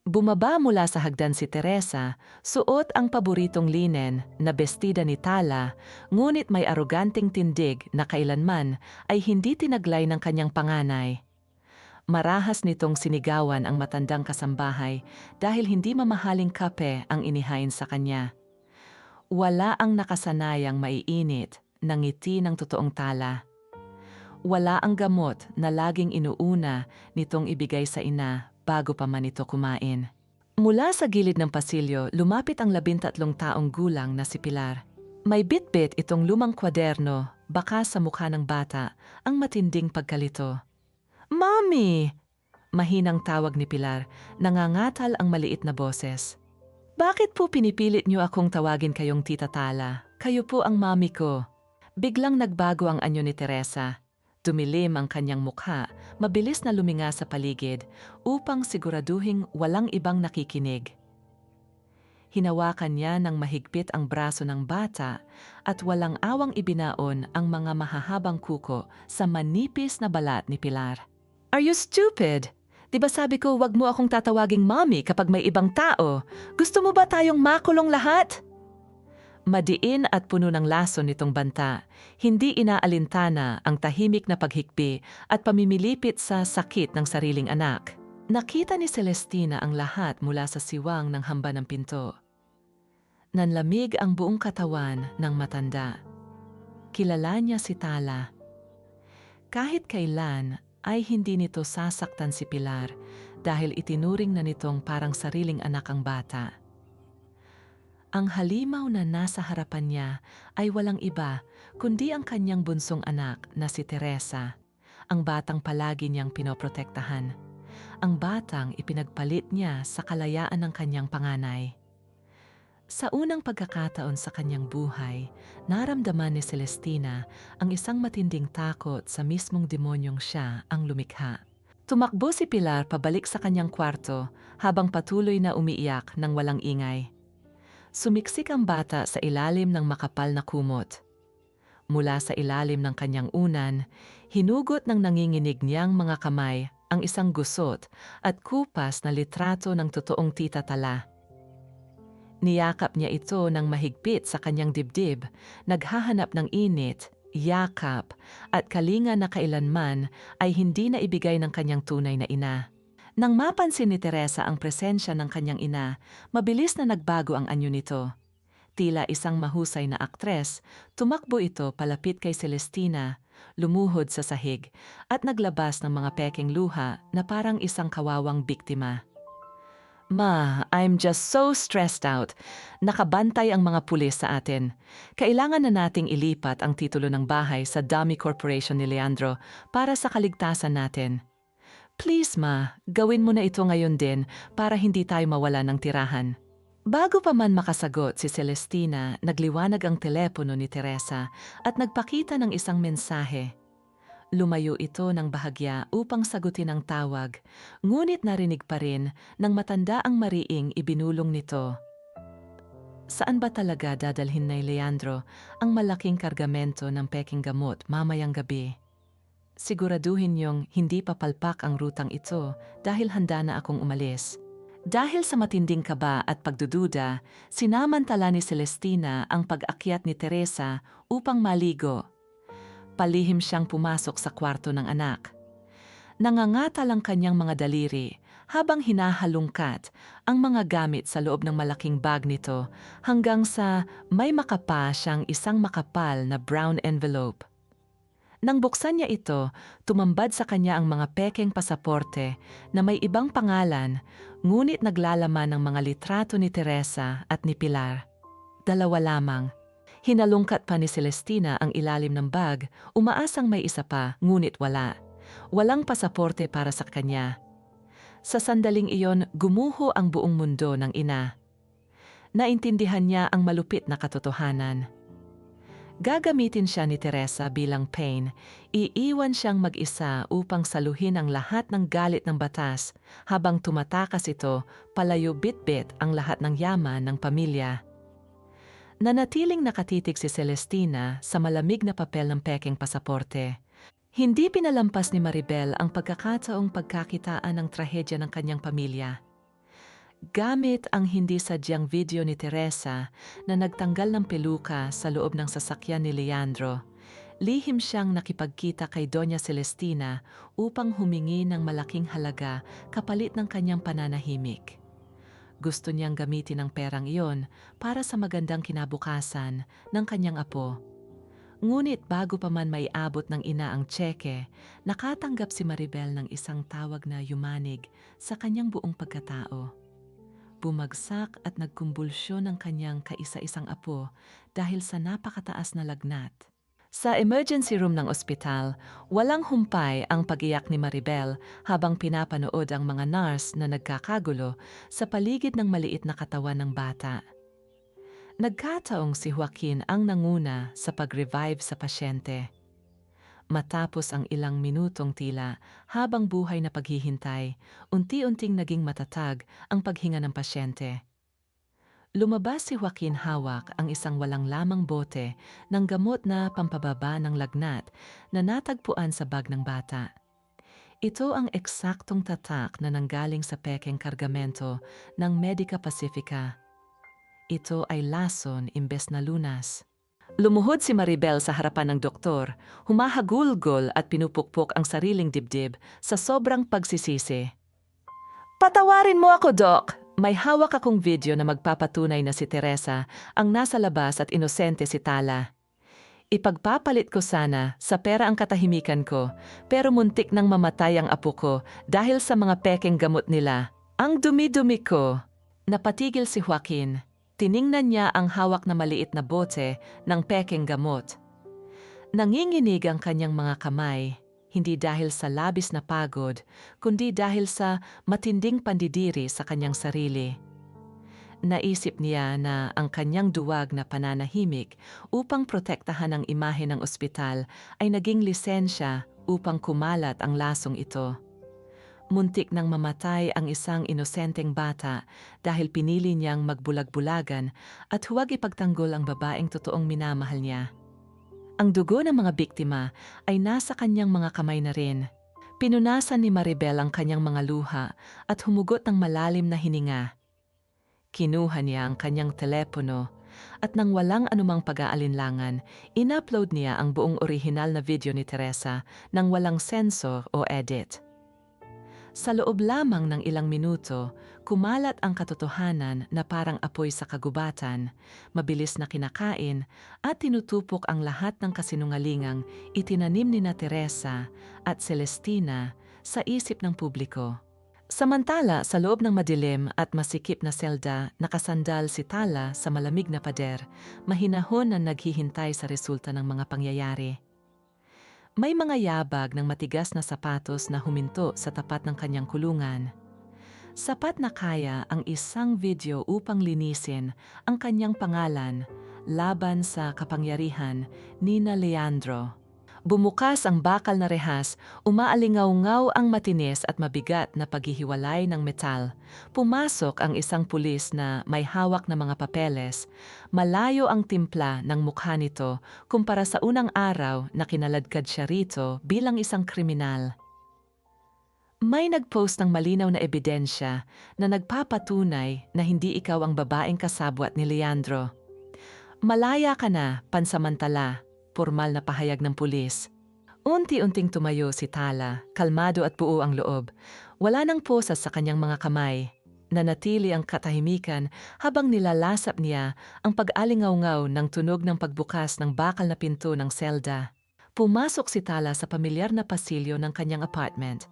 Bumaba mula sa hagdan si Teresa, suot ang paboritong linen na bestida ni Tala, ngunit may aroganting tindig na kailanman ay hindi tinaglay ng kanyang panganay. Marahas nitong sinigawan ang matandang kasambahay dahil hindi mamahaling kape ang inihain sa kanya. Wala ang nakasanayang maiinit na ngiti ng totoong Tala. Wala ang gamot na laging inuuna nitong ibigay sa ina bago pa man ito kumain. Mula sa gilid ng pasilyo, lumapit ang 13 taong gulang na si Pilar. May bitbit itong lumang kwaderno, baka sa mukha ng bata, ang matinding pagkalito. "Mami!" Mahinang tawag ni Pilar, nangangatal ang maliit na boses. "Bakit po pinipilit niyo akong tawagin kayong Tita Tala? Kayo po ang mami ko." Biglang nagbago ang anyo ni Teresa. Dumilim ang kanyang mukha, mabilis na luminga sa paligid upang siguraduhing walang ibang nakikinig. Hinawakan niya ng mahigpit ang braso ng bata at walang awang ibinaon ang mga mahahabang kuko sa manipis na balat ni Pilar. "Are you stupid? Di ba sabi ko wag mo akong tatawaging mommy kapag may ibang tao? Gusto mo ba tayong makulong lahat?" Madiin at puno ng lason nitong banta, hindi inaalintana ang tahimik na paghikbi at pamimilipit sa sakit ng sariling anak. Nakita ni Celestina ang lahat mula sa siwang ng hamba ng pinto. Nanlamig ang buong katawan ng matanda. Kilala niya si Tala. Kahit kailan ay hindi nito sasaktan si Pilar dahil itinuring na nitong parang sariling anak ang bata. Ang halimaw na nasa harapan niya ay walang iba kundi ang kanyang bunsong anak na si Teresa, ang batang palagi niyang pinoprotektahan. Ang batang ipinagpalit niya sa kalayaan ng kanyang panganay. Sa unang pagkakataon sa kanyang buhay, naramdaman ni Celestina ang isang matinding takot sa mismong demonyong siya ang lumikha. Tumakbo si Pilar pabalik sa kanyang kwarto habang patuloy na umiiyak ng walang ingay. Sumiksik ang bata sa ilalim ng makapal na kumot. Mula sa ilalim ng kanyang unan, hinugot ng nanginginig niyang mga kamay ang isang gusot at kupas na litrato ng totoong tita Tala. Niyakap niya ito ng mahigpit sa kanyang dibdib, naghahanap ng init, yakap at kalinga na kailanman ay hindi na ibigay ng kanyang tunay na ina. Nang mapansin ni Teresa ang presensya ng kanyang ina, mabilis na nagbago ang anyo nito. Tila isang mahusay na aktres, tumakbo ito palapit kay Celestina, lumuhod sa sahig, at naglabas ng mga pekeng luha na parang isang kawawang biktima. Ma, I'm just so stressed out. Nakabantay ang mga pulis sa atin. Kailangan na nating ilipat ang titulo ng bahay sa dummy corporation ni Leandro para sa kaligtasan natin. Please ma, gawin mo na ito ngayon din para hindi tayo mawala ng tirahan. Bago pa man makasagot si Celestina, nagliwanag ang telepono ni Teresa at nagpakita ng isang mensahe. Lumayo ito ng bahagya upang sagutin ang tawag, ngunit narinig pa rin ng matanda ang mariing ibinulong nito. Saan ba talaga dadalhin ni Leandro ang malaking kargamento ng peking gamot mamayang gabi? Siguraduhin niyong hindi papalpak ang rutang ito dahil handa na akong umalis. Dahil sa matinding kaba at pagdududa, sinamantala ni Celestina ang pag-akyat ni Teresa upang maligo. Palihim siyang pumasok sa kwarto ng anak. Nangangatal ang kanyang mga daliri habang hinahalungkat ang mga gamit sa loob ng malaking bag nito hanggang sa may makapa siyang isang makapal na brown envelope. Nang buksan niya ito, tumambad sa kanya ang mga pekeng pasaporte na may ibang pangalan, ngunit naglalaman ng mga litrato ni Teresa at ni Pilar. Dalawa lamang. Hinalungkat pa ni Celestina ang ilalim ng bag, umaasang may isa pa, ngunit wala. Walang pasaporte para sa kanya. Sa sandaling iyon, gumuho ang buong mundo ng ina. Naintindihan niya ang malupit na katotohanan. Gagamitin siya ni Teresa bilang pain, iiwan siyang mag-isa upang saluhin ang lahat ng galit ng batas habang tumatakas ito palayo bit-bit ang lahat ng yaman ng pamilya. Nanatiling nakatitig si Celestina sa malamig na papel ng pekeng pasaporte. Hindi pinalampas ni Maribel ang pagkakataong pagkakitaan ng trahedya ng kanyang pamilya. Gamit ang hindi sadyang video ni Teresa na nagtanggal ng peluka sa loob ng sasakyan ni Leandro, lihim siyang nakipagkita kay Doña Celestina upang humingi ng malaking halaga kapalit ng kanyang pananahimik. Gusto niyang gamitin ang perang iyon para sa magandang kinabukasan ng kanyang apo. Ngunit bago pa man maiabot ng ina ang tseke, nakatanggap si Maribel ng isang tawag na yumanig sa kanyang buong pagkatao. Bumagsak at nagkumbulsyon ang kanyang kaisa-isang apo dahil sa napakataas na lagnat. Sa emergency room ng ospital, walang humpay ang pag-iyak ni Maribel habang pinapanood ang mga nurse na nagkakagulo sa paligid ng maliit na katawan ng bata. Nagkataong si Joaquin ang nanguna sa pag-revive sa pasyente. Matapos ang ilang minutong tila, habang buhay na paghihintay, unti-unting naging matatag ang paghinga ng pasyente. Lumabas si Joaquin hawak ang isang walang lamang bote ng gamot na pampababa ng lagnat na natagpuan sa bag ng bata. Ito ang eksaktong tatak na nanggaling sa pekeng kargamento ng Medica Pacifica. Ito ay lason imbes na lunas. Lumuhod si Maribel sa harapan ng doktor, humahagulgol at pinupukpok ang sariling dibdib sa sobrang pagsisisi. Patawarin mo ako, Doc! May hawak akong video na magpapatunay na si Teresa ang nasa labas at inosente si Tala. Ipagpapalit ko sana sa pera ang katahimikan ko, pero muntik nang mamatay ang apo ko dahil sa mga pekeng gamot nila. Ang dumi-dumi ko! Napatigil si Joaquin. Tiningnan niya ang hawak na maliit na bote ng pekeng gamot. Nanginginig ang kanyang mga kamay, hindi dahil sa labis na pagod, kundi dahil sa matinding pandidiri sa kanyang sarili. Naisip niya na ang kanyang duwag na pananahimik upang protektahan ang imahe ng ospital ay naging lisensya upang kumalat ang lasong ito. Muntik nang mamatay ang isang inosenteng bata dahil pinili niyang magbulag-bulagan at huwag ipagtanggol ang babaeng totoong minamahal niya. Ang dugo ng mga biktima ay nasa kanyang mga kamay na rin. Pinunasan ni Maribel ang kanyang mga luha at humugot ng malalim na hininga. Kinuha niya ang kanyang telepono at nang walang anumang pag-aalinlangan, in-upload niya ang buong orihinal na video ni Teresa nang walang sensor o edit. Sa loob lamang ng ilang minuto, kumalat ang katotohanan na parang apoy sa kagubatan, mabilis na kinakain at tinutupok ang lahat ng kasinungalingang itinanim ni na Teresa at Celestina sa isip ng publiko. Samantala, sa loob ng madilim at masikip na selda, nakasandal si Tala sa malamig na pader, mahinahon na naghihintay sa resulta ng mga pangyayari. May mga yabag ng matigas na sapatos na huminto sa tapat ng kanyang kulungan. Sapat na kaya ang isang video upang linisin ang kanyang pangalan laban sa kapangyarihan ni na Leandro. Bumukas ang bakal na rehas, umaalingaw-ngaw ang matinis at mabigat na paghihiwalay ng metal. Pumasok ang isang pulis na may hawak na mga papeles. Malayo ang timpla ng mukha nito kumpara sa unang araw na kinaladkad siya rito bilang isang kriminal. May nagpost ng malinaw na ebidensya na nagpapatunay na hindi ikaw ang babaeng kasabwat ni Leandro. Malaya ka na, pansamantala, formal na pahayag ng pulis. Unti-unting tumayo si Tala, kalmado at buo ang loob. Wala nang posas sa kanyang mga kamay. Nanatili ang katahimikan habang nilalasap niya ang pag-alingaw-ngaw ng tunog ng pagbukas ng bakal na pinto ng selda. Pumasok si Tala sa pamilyar na pasilyo ng kanyang apartment.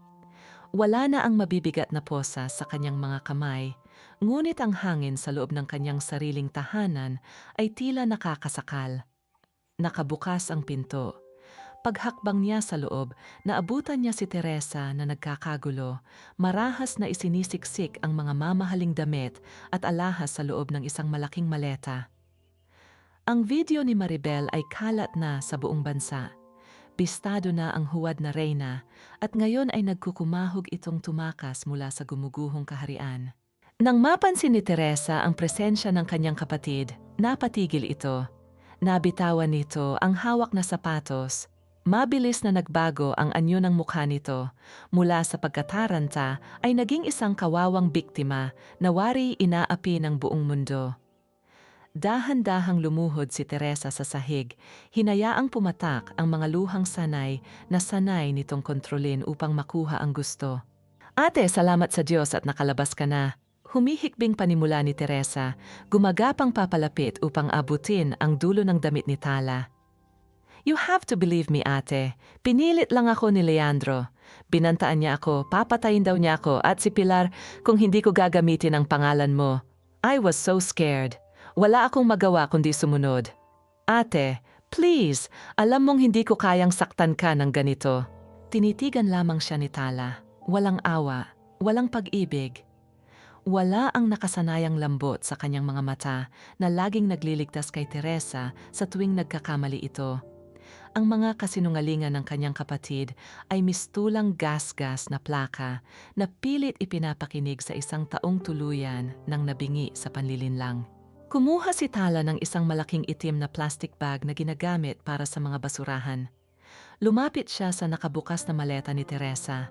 Wala na ang mabibigat na posas sa kanyang mga kamay, ngunit ang hangin sa loob ng kanyang sariling tahanan ay tila nakakasakal. Nakabukas ang pinto. Paghakbang niya sa loob, naabutan niya si Teresa na nagkakagulo, marahas na isinisiksik ang mga mamahaling damit at alahas sa loob ng isang malaking maleta. Ang video ni Maribel ay kalat na sa buong bansa. Bistado na ang huwad na reyna at ngayon ay nagkukumahog itong tumakas mula sa gumuguhong kaharian. Nang mapansin ni Teresa ang presensya ng kanyang kapatid, napatigil ito. Nabitawan nito ang hawak na sapatos. Mabilis na nagbago ang anyo ng mukha nito. Mula sa pagkataranta ay naging isang kawawang biktima na wari inaapi ng buong mundo. Dahan-dahang lumuhod si Teresa sa sahig, hinayaang pumatak ang mga luhang sanay na sanay nitong kontrolin upang makuha ang gusto. Ate, salamat sa Diyos at nakalabas ka na. Humihikbing panimula ni Teresa, gumagapang papalapit upang abutin ang dulo ng damit ni Tala. You have to believe me, ate. Pinilit lang ako ni Leandro. Binantaan niya ako, papatayin daw niya ako at si Pilar kung hindi ko gagamitin ang pangalan mo. I was so scared. Wala akong magawa kundi sumunod. Ate, please, alam mong hindi ko kayang saktan ka ng ganito. Tinitigan lamang siya ni Tala. Walang awa, walang pag-ibig. Wala ang nakasanayang lambot sa kanyang mga mata na laging nagliligtas kay Teresa sa tuwing nagkakamali ito. Ang mga kasinungalingan ng kanyang kapatid ay mistulang gas-gas na plaka na pilit ipinapakinig sa isang taong tuluyan ng nabingi sa panlilinlang. Kumuha si Tala ng isang malaking itim na plastic bag na ginagamit para sa mga basurahan. Lumapit siya sa nakabukas na maleta ni Teresa.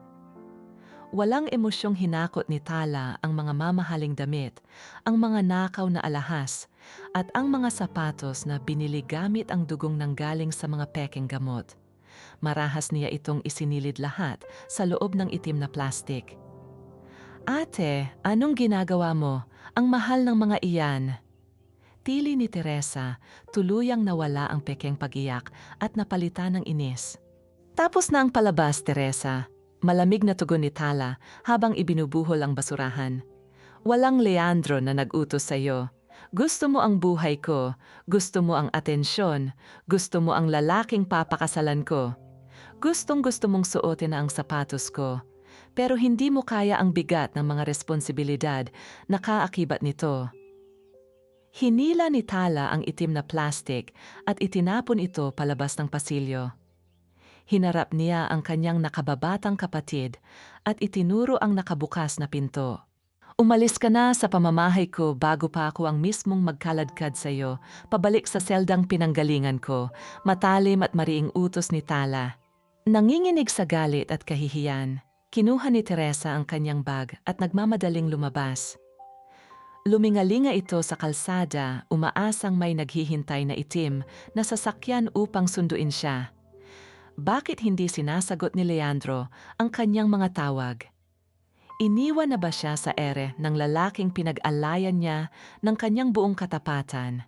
Walang emosyong hinakot ni Tala ang mga mamahaling damit, ang mga nakaw na alahas, at ang mga sapatos na binili gamit ang dugong nanggaling sa mga pekeng gamot. Marahas niya itong isinilid lahat sa loob ng itim na plastik. Ate, anong ginagawa mo? Ang mahal ng mga iyan. Tili ni Teresa, tuluyang nawala ang pekeng pag-iyak at napalitan ng inis. Tapos na ang palabas, Teresa. Malamig na tugon ni Tala habang ibinubuhol ang basurahan. Walang Leandro na nag-utos sa'yo. Gusto mo ang buhay ko, gusto mo ang atensyon, gusto mo ang lalaking papakasalan ko. Gustong-gusto mong suotin na ang sapatos ko. Pero hindi mo kaya ang bigat ng mga responsibilidad na kaakibat nito. Hinila ni Tala ang itim na plastik at itinapon ito palabas ng pasilyo. Hinarap niya ang kanyang nakababatang kapatid at itinuro ang nakabukas na pinto. Umalis ka na sa pamamahay ko bago pa ako ang mismong magkaladkad sa iyo, pabalik sa seldang pinanggalingan ko, matalim at mariing utos ni Tala. Nanginginig sa galit at kahihiyan, kinuha ni Teresa ang kanyang bag at nagmamadaling lumabas. Lumingalinga ito sa kalsada, umaasang may naghihintay na itim na sasakyan upang sunduin siya. Bakit hindi sinasagot ni Leandro ang kanyang mga tawag? Iniwan na ba siya sa ere ng lalaking pinag-alayan niya ng kanyang buong katapatan?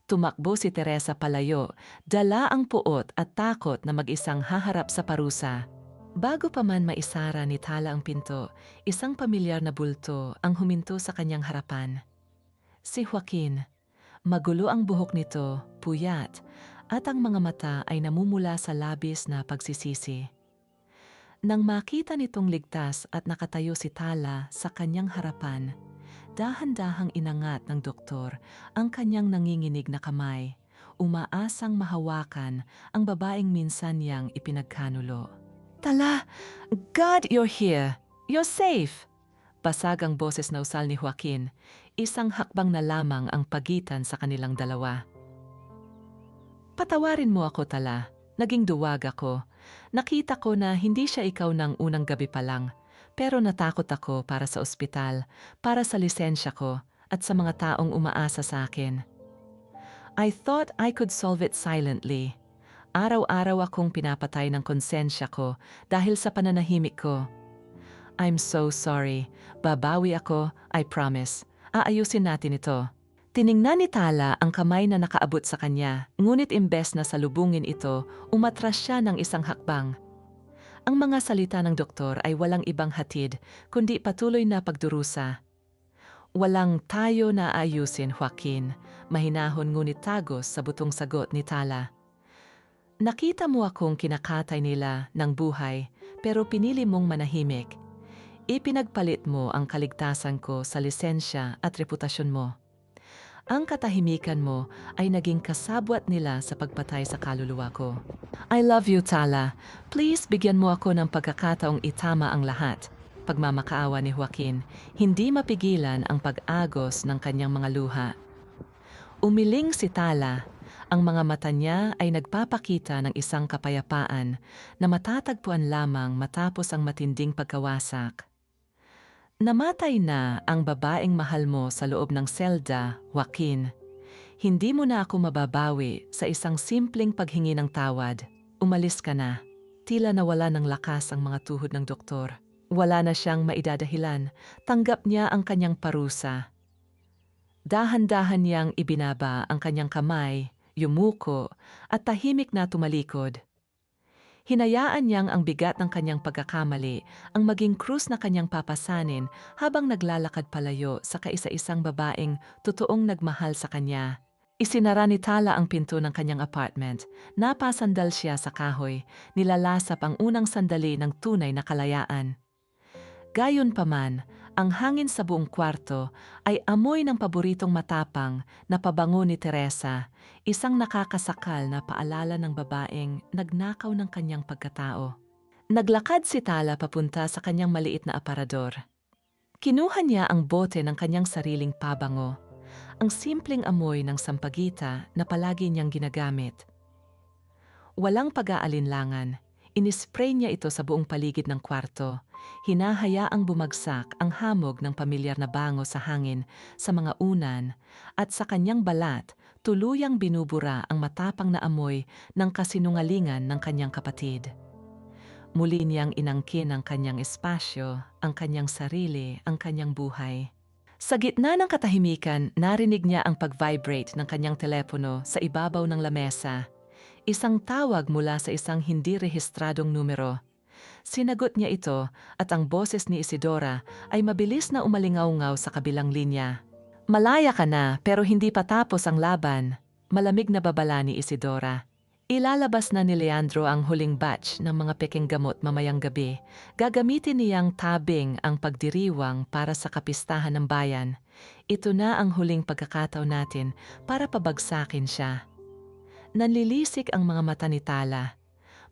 Tumakbo si Teresa palayo, dala ang puot at takot na mag-isang haharap sa parusa. Bago pa man maisara ni Tala ang pinto, isang pamilyar na bulto ang huminto sa kanyang harapan. Si Joaquin. Magulo ang buhok nito, puyat, at ang mga mata ay namumula sa labis na pagsisisi. Nang makita nitong ligtas at nakatayo si Tala sa kanyang harapan, dahan-dahang inangat ng doktor ang kanyang nanginginig na kamay, umaasang mahawakan ang babaeng minsan niyang ipinagkanulo. Tala, God, you're here. You're safe. Basag ang boses na usal ni Joaquin, isang hakbang na lamang ang pagitan sa kanilang dalawa. Patawarin mo ako, Tala. Naging duwag ako. Nakita ko na hindi siya ikaw ng unang gabi pa lang, pero natakot ako para sa ospital, para sa lisensya ko, at sa mga taong umaasa sa akin. I thought I could solve it silently. Araw-araw akong pinapatay ng konsensya ko dahil sa pananahimik ko. I'm so sorry. Babawi ako, I promise. Aayusin natin ito. Tiningnan ni Tala ang kamay na nakaabot sa kanya, ngunit imbes na salubungin ito, umatras siya ng isang hakbang. Ang mga salita ng doktor ay walang ibang hatid, kundi patuloy na pagdurusa. Walang tayo na ayusin, Joaquin. Mahinahon ngunit tagos sa butong sagot ni Tala. Nakita mo akong kinakatay nila ng buhay, pero pinili mong manahimik. Ipinagpalit mo ang kaligtasan ko sa lisensya at reputasyon mo. Ang katahimikan mo ay naging kasabwat nila sa pagpatay sa kaluluwa ko. I love you, Tala. Please bigyan mo ako ng pagkakataong itama ang lahat. Pagmamakaawa ni Joaquin, hindi mapigilan ang pag-agos ng kanyang mga luha. Umiling si Tala. Ang mga mata niya ay nagpapakita ng isang kapayapaan na matatagpuan lamang matapos ang matinding pagkawasak. Namatay na ang babaeng mahal mo sa loob ng selda, Joaquin. Hindi mo na ako mababawi sa isang simpleng paghingi ng tawad. Umalis ka na. Tila nawala ng lakas ang mga tuhod ng doktor. Wala na siyang maidadahilan. Tanggap niya ang kanyang parusa. Dahan-dahan niyang ibinaba ang kanyang kamay, yumuko, at tahimik na tumalikod. Hinayaan niyang ang bigat ng kanyang pagkakamali ang maging krus na kanyang papasanin habang naglalakad palayo sa kaisa-isang babaeng totoong nagmahal sa kanya. Isinara ni Tala ang pinto ng kanyang apartment. Napasandal siya sa kahoy, nilalasap ang unang sandali ng tunay na kalayaan. Gayunpaman, ang hangin sa buong kwarto ay amoy ng paboritong matapang na pabango ni Teresa, isang nakakasakal na paalala ng babaeng nagnakaw ng kanyang pagkatao. Naglakad si Tala papunta sa kanyang maliit na aparador. Kinuha niya ang bote ng kanyang sariling pabango, ang simpleng amoy ng sampagita na palagi niyang ginagamit. Walang pag-aalinlangan, inispray niya ito sa buong paligid ng kwarto. Hinahayaang bumagsak ang hamog ng pamilyar na bango sa hangin sa mga unan at sa kanyang balat tuluyang binubura ang matapang na amoy ng kasinungalingan ng kanyang kapatid. Muli niyang inangkin ang kanyang espasyo, ang kanyang sarili, ang kanyang buhay. Sa gitna ng katahimikan, narinig niya ang pag-vibrate ng kanyang telepono sa ibabaw ng lamesa. Isang tawag mula sa isang hindi rehistradong numero. Sinagot niya ito at ang boses ni Isidora ay mabilis na umalingaw-ngaw sa kabilang linya. Malaya ka na pero hindi pa tapos ang laban. Malamig na babala ni Isidora. Ilalabas na ni Leandro ang huling batch ng mga peking gamot mamayang gabi. Gagamitin niyang tabing ang pagdiriwang para sa kapistahan ng bayan. Ito na ang huling pagkakataon natin para pabagsakin siya. Nanlilisik ang mga mata ni Tala.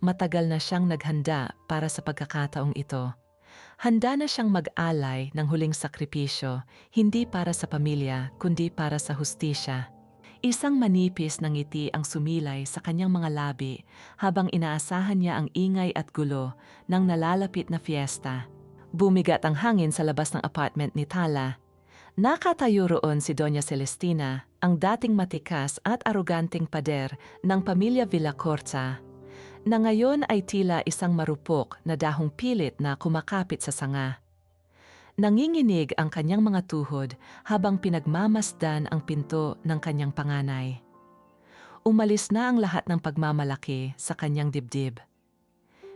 Matagal na siyang naghanda para sa pagkakataong ito. Handa na siyang mag-alay ng huling sakripisyo, hindi para sa pamilya, kundi para sa hustisya. Isang manipis na ngiti ang sumilay sa kanyang mga labi habang inaasahan niya ang ingay at gulo ng nalalapit na fiesta. Bumigat ang hangin sa labas ng apartment ni Tala. Nakatayo roon si Doña Celestina, ang dating matikas at aroganting pader ng pamilya Villacorta, na ngayon ay tila isang marupok na dahong pilit na kumakapit sa sanga. Nanginginig ang kanyang mga tuhod habang pinagmamasdan ang pinto ng kanyang panganay. Umalis na ang lahat ng pagmamalaki sa kanyang dibdib.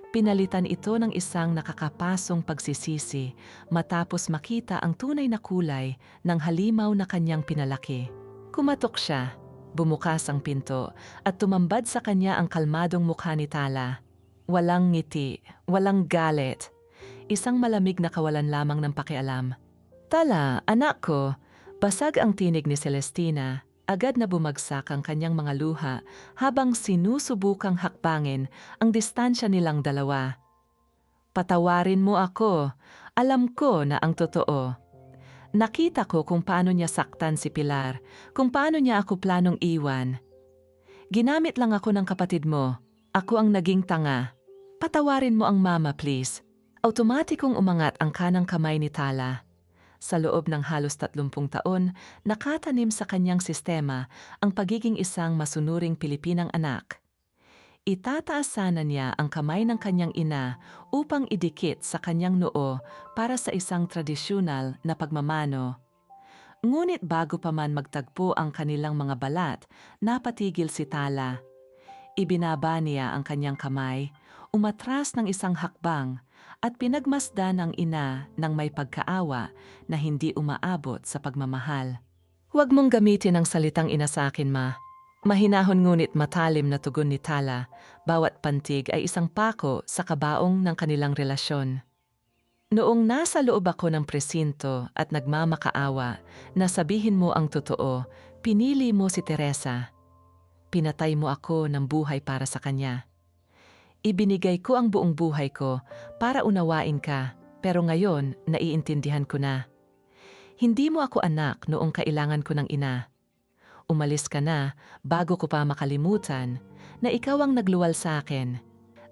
Pinalitan ito ng isang nakakapasong pagsisisi matapos makita ang tunay na kulay ng halimaw na kanyang pinalaki. Kumatok siya, bumukas ang pinto at tumambad sa kanya ang kalmadong mukha ni Tala. Walang ngiti, walang galit. Isang malamig na kawalan lamang ng pakialam. Tala, anak ko, basag ang tinig ni Celestina. Agad na bumagsak ang kanyang mga luha habang sinusubukang hakbangin ang distansya nilang dalawa. Patawarin mo ako. Alam ko na ang totoo. Nakita ko kung paano niya saktan si Pilar, kung paano niya ako planong iwan. Ginamit lang ako ng kapatid mo. Ako ang naging tanga. Patawarin mo ang mama, please. Automatikong umangat ang kanang kamay ni Tala. Sa loob ng halos 30 taon, nakatanim sa kanyang sistema ang pagiging isang masunuring Pilipinang anak. Itataasan niya ang kamay ng kanyang ina upang idikit sa kanyang noo para sa isang tradisyonal na pagmamano. Ngunit bago pa man magtagpo ang kanilang mga balat, napatigil si Tala. Ibinaba niya ang kanyang kamay, umatras ng isang hakbang, at pinagmasdan ng ina ng may pagkaawa na hindi umaabot sa pagmamahal. Huwag mong gamitin ang salitang ina sa akin, ma. Mahinahon ngunit matalim na tugon ni Tala, bawat pantig ay isang pako sa kabaong ng kanilang relasyon. Noong nasa loob ako ng presinto at nagmamakaawa na sabihin mo ang totoo, pinili mo si Teresa. Pinatay mo ako ng buhay para sa kanya. Ibinigay ko ang buong buhay ko para unawain ka, pero ngayon naiintindihan ko na. Hindi mo ako anak noong kailangan ko ng ina. Umalis ka na bago ko pa makalimutan na ikaw ang nagluwal sa akin.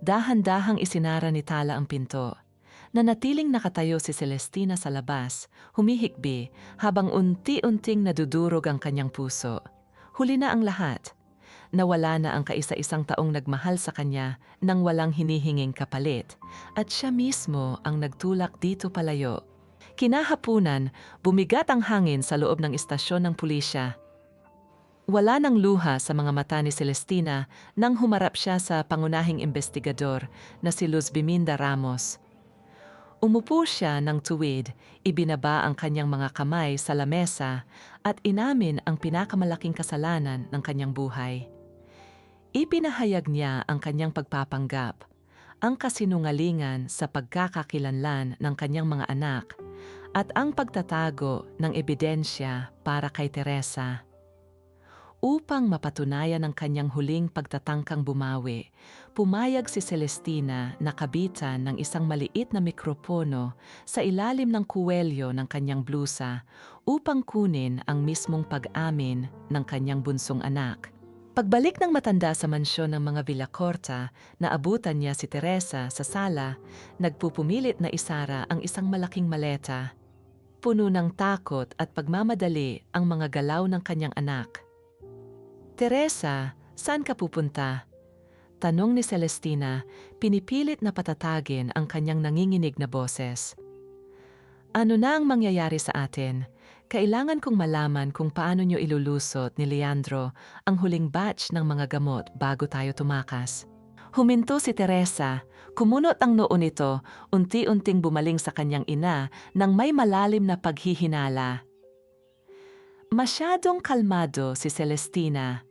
Dahan-dahang isinara ni Tala ang pinto. Nanatiling nakatayo si Celestina sa labas, humihikbi habang unti-unting nadudurog ang kanyang puso. Huli na ang lahat. Nawala na ang kaisa-isang taong nagmahal sa kanya nang walang hinihinging kapalit, at siya mismo ang nagtulak dito palayo. Kinahapunan, bumigat ang hangin sa loob ng istasyon ng pulisya. Wala nang luha sa mga mata ni Celestina nang humarap siya sa pangunahing investigador na si Luz Biminda Ramos. Umupo siya ng tuwid, ibinaba ang kanyang mga kamay sa lamesa at inamin ang pinakamalaking kasalanan ng kanyang buhay. Ipinahayag niya ang kanyang pagpapanggap, ang kasinungalingan sa pagkakakilanlan ng kanyang mga anak, at ang pagtatago ng ebidensya para kay Teresa. Upang mapatunayan ang kanyang huling pagtatangkang bumawi, pumayag si Celestina na kabitan ng isang maliit na mikropono sa ilalim ng kuwelyo ng kanyang blusa upang kunin ang mismong pag-amin ng kanyang bunsong anak. Pagbalik ng matanda sa mansyon ng mga Villacorta, naabutan niya si Teresa sa sala, nagpupumilit na isara ang isang malaking maleta. Puno ng takot at pagmamadali ang mga galaw ng kanyang anak. Teresa, saan ka pupunta? Tanong ni Celestina, pinipilit na patatagin ang kanyang nanginginig na boses. Ano na ang mangyayari sa atin? Kailangan kong malaman kung paano nyo ilulusot ni Leandro ang huling batch ng mga gamot bago tayo tumakas. Huminto si Teresa, kumunot ang noo nito, unti-unting bumaling sa kanyang ina nang may malalim na paghihinala. Masyadong kalmado si Celestina.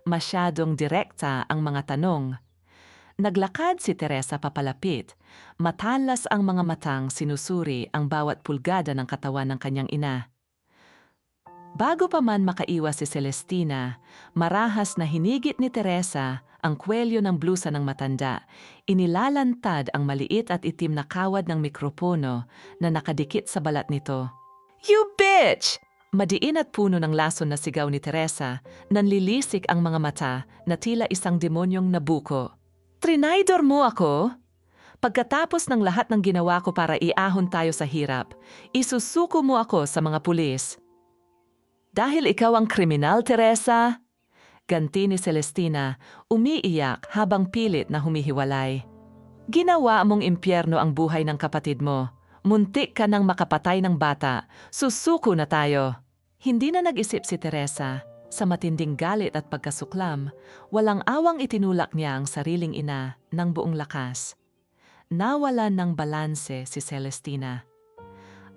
Masyadong direkta ang mga tanong. Naglakad si Teresa papalapit, matalas ang mga matang sinusuri ang bawat pulgada ng katawan ng kanyang ina. Bago pa man makaiwas si Celestina, marahas na hinigit ni Teresa ang kwelyo ng blusa ng matanda, inilalantad ang maliit at itim na kawad ng mikropono na nakadikit sa balat nito. "You bitch!" Madiin at puno ng lason na sigaw ni Teresa, nanlilisik ang mga mata na tila isang demonyong nabuko. "Trinaydor mo ako? Pagkatapos ng lahat ng ginawa ko para iahon tayo sa hirap, isusuko mo ako sa mga pulis. Dahil ikaw ang kriminal, Teresa?" Ganti ni Celestina, umiiyak habang pilit na humihiwalay. "Ginawa mong impyerno ang buhay ng kapatid mo. Muntik ka nang makapatay ng bata. Susuko na tayo." Hindi na nag-isip si Teresa. Sa matinding galit at pagkasuklam, walang awang itinulak niya ang sariling ina ng buong lakas. Nawalan ng balanse si Celestina.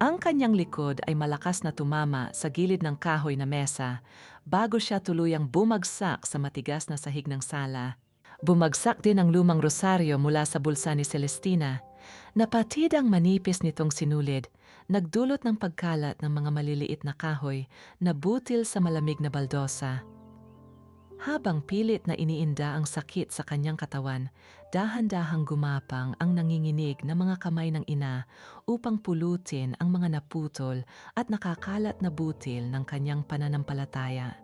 Ang kanyang likod ay malakas na tumama sa gilid ng kahoy na mesa bago siya tuluyang bumagsak sa matigas na sahig ng sala. Bumagsak din ang lumang rosaryo mula sa bulsa ni Celestina. Napatid ang manipis nitong sinulid, nagdulot ng pagkalat ng mga maliliit na kahoy na butil sa malamig na baldosa. Habang pilit na iniinda ang sakit sa kanyang katawan, dahan-dahang gumapang ang nanginginig na mga kamay ng ina upang pulutin ang mga naputol at nakakalat na butil ng kanyang pananampalataya.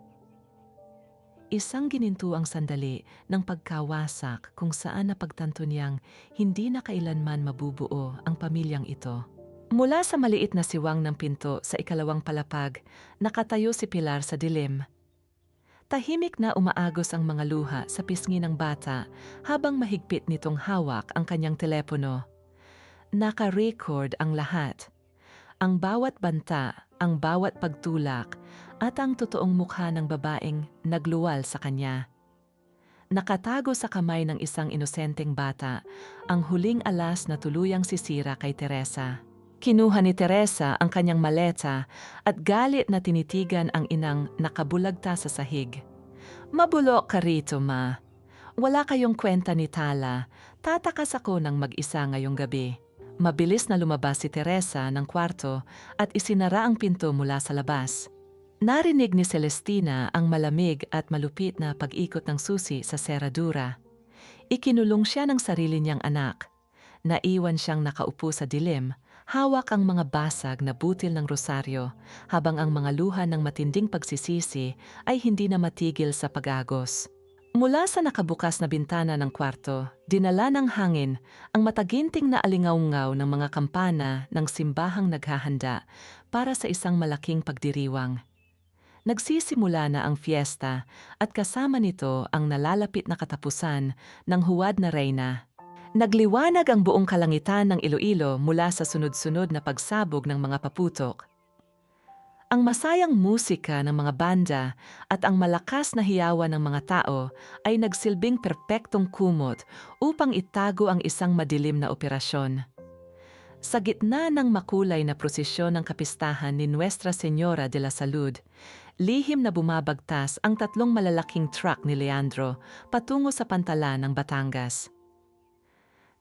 Isang ginintuang sandali ng pagkawasak kung saan napagtanto niyang hindi na kailanman mabubuo ang pamilyang ito. Mula sa maliit na siwang ng pinto sa ikalawang palapag, nakatayo si Pilar sa dilim. Tahimik na umaagos ang mga luha sa pisngi ng bata habang mahigpit nitong hawak ang kanyang telepono. Naka-record ang lahat. Ang bawat banta, ang bawat pagtulak, at ang totoong mukha ng babaeng nagluwal sa kanya. Nakatago sa kamay ng isang inosenteng bata, ang huling alas na tuluyang sisira kay Teresa. Kinuha ni Teresa ang kanyang maleta at galit na tinitigan ang inang nakabulagta sa sahig. "Mabulok ka rito, ma. Wala kayong kwenta ni Tala. Tatakas ako ng mag-isa ngayong gabi." Mabilis na lumabas si Teresa ng kwarto at isinara ang pinto mula sa labas. Narinig ni Celestina ang malamig at malupit na pag-ikot ng susi sa seradura. Ikinulong siya ng sarili niyang anak. Naiwan siyang nakaupo sa dilim, hawak ang mga basag na butil ng rosaryo, habang ang mga luha ng matinding pagsisisi ay hindi na matigil sa pag-agos. Mula sa nakabukas na bintana ng kwarto, dinala ng hangin ang mataginting na alingaungaw ng mga kampana ng simbahang naghahanda para sa isang malaking pagdiriwang. Nagsisimula na ang fiesta at kasama nito ang nalalapit na katapusan ng huwad na reyna. Nagliwanag ang buong kalangitan ng Iloilo mula sa sunod-sunod na pagsabog ng mga paputok. Ang masayang musika ng mga banda at ang malakas na hiyawan ng mga tao ay nagsilbing perpektong kumot upang itago ang isang madilim na operasyon. Sa gitna ng makulay na prosesyon ng kapistahan ni Nuestra Señora de la Salud, lihim na bumabagtas ang 3 malalaking truck ni Leandro patungo sa pantalan ng Batangas.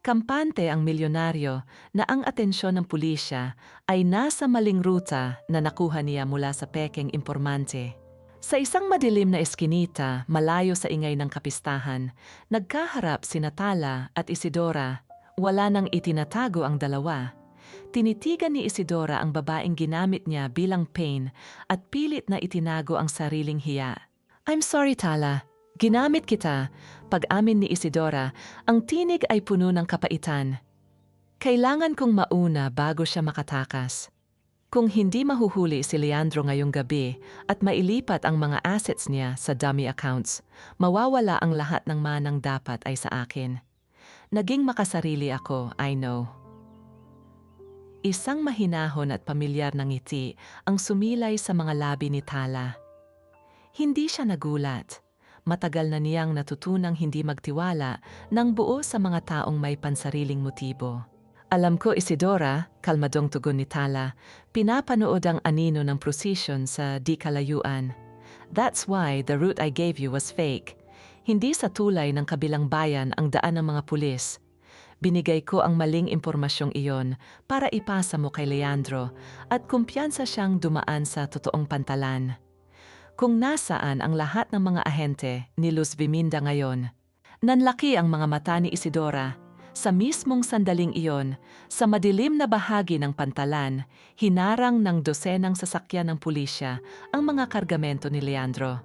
Kampante ang milyonaryo na ang atensyon ng pulisya ay nasa maling ruta na nakuha niya mula sa pekeng impormante. Sa isang madilim na eskinita malayo sa ingay ng kapistahan, nagkaharap sina Tala at Isidora. Wala nang itinatago ang dalawa. Tinitigan ni Isidora ang babaeng ginamit niya bilang pain at pilit na itinago ang sariling hiya. "I'm sorry, Tala. Ginamit kita." Pag-amin ni Isidora, ang tinig ay puno ng kapaitan. "Kailangan kong mauna bago siya makatakas. Kung hindi mahuhuli si Leandro ngayong gabi at mailipat ang mga assets niya sa dummy accounts, mawawala ang lahat ng manang dapat ay sa akin. Naging makasarili ako, I know." Isang mahinahon at pamilyar na ngiti ang sumilay sa mga labi ni Tala. Hindi siya nagulat. Matagal na niyang natutunang hindi magtiwala ng buo sa mga taong may pansariling motibo. "Alam ko, Isidora," kalmadong tugon ni Tala, "pinapanood ang anino ng prosesyon sa di kalayuan. That's why the route I gave you was fake. Hindi sa tulay ng kabilang bayan ang daan ng mga pulis. Binigay ko ang maling impormasyong iyon para ipasa mo kay Leandro at kumpiyansa siyang dumaan sa totoong pantalan. Kung nasaan ang lahat ng mga ahente ni Luz Biminda ngayon, Nanlaki ang mga mata ni Isidora. Sa mismong sandaling iyon, sa madilim na bahagi ng pantalan, hinarang ng dosenang sasakyan ng pulisya ang mga kargamento ni Leandro.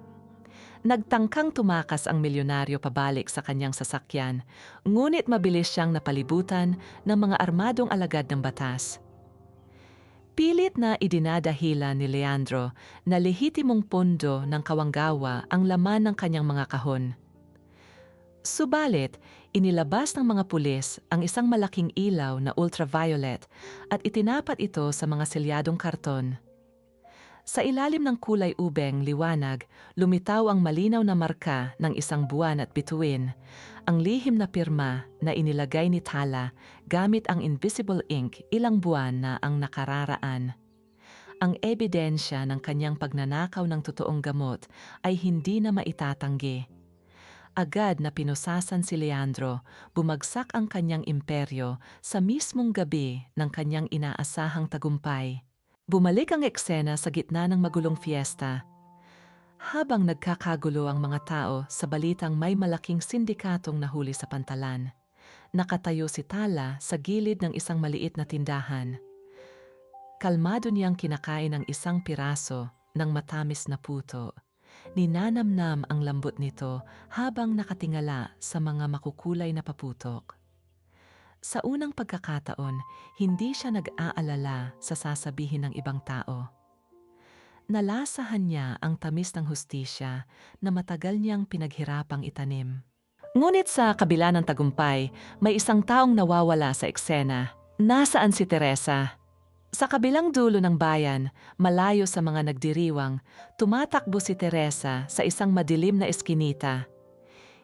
Nagtangkang tumakas ang milyonaryo pabalik sa kanyang sasakyan, ngunit mabilis siyang napalibutan ng mga armadong alagad ng batas. Pilit na idinadahila ni Leandro na lehitimong pondo ng kawanggawa ang laman ng kanyang mga kahon. Subalit, inilabas ng mga pulis ang isang malaking ilaw na ultraviolet at itinapat ito sa mga selyadong karton. Sa ilalim ng kulay ubeng liwanag, lumitaw ang malinaw na marka ng isang buwan at bituin, ang lihim na pirma na inilagay ni Tala gamit ang invisible ink ilang buwan na ang nakararaan. Ang ebidensya ng kanyang pagnanakaw ng totoong gamot ay hindi na maitatanggi. Agad na pinusasan si Leandro, bumagsak ang kanyang imperyo sa mismong gabi ng kanyang inaasahang tagumpay. Bumalik ang eksena sa gitna ng magulong fiesta. Habang nagkakagulo ang mga tao sa balitang may malaking sindikatong nahuli sa pantalan, nakatayo si Tala sa gilid ng isang maliit na tindahan. Kalmado niyang kinakain ang isang piraso ng matamis na puto. Ninanamnam ang lambot nito habang nakatingala sa mga makukulay na paputok. Sa unang pagkakataon, hindi siya nag-aalala sa sasabihin ng ibang tao. Nalasahan niya ang tamis ng hustisya na matagal niyang pinaghirapang itanim. Ngunit sa kabila ng tagumpay, may isang taong nawawala sa eksena. Nasaan si Teresa? Sa kabilang dulo ng bayan, malayo sa mga nagdiriwang, tumatakbo si Teresa sa isang madilim na eskinita.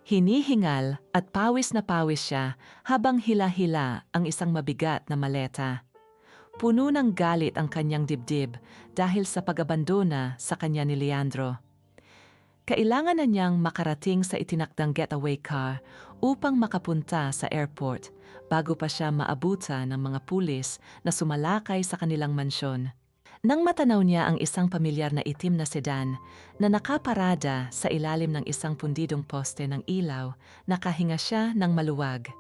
Hinihingal at pawis na pawis siya habang hila-hila ang isang mabigat na maleta. Puno ng galit ang kanyang dibdib dahil sa pag-abandona sa kanya ni Leandro. Kailangan na niyang makarating sa itinakdang getaway car upang makapunta sa airport bago pa siya maabutan ng mga pulis na sumalakay sa kanilang mansyon. Nang matanaw niya ang isang pamilyar na itim na sedan na nakaparada sa ilalim ng isang pundidong poste ng ilaw, nakahinga siya ng maluwag.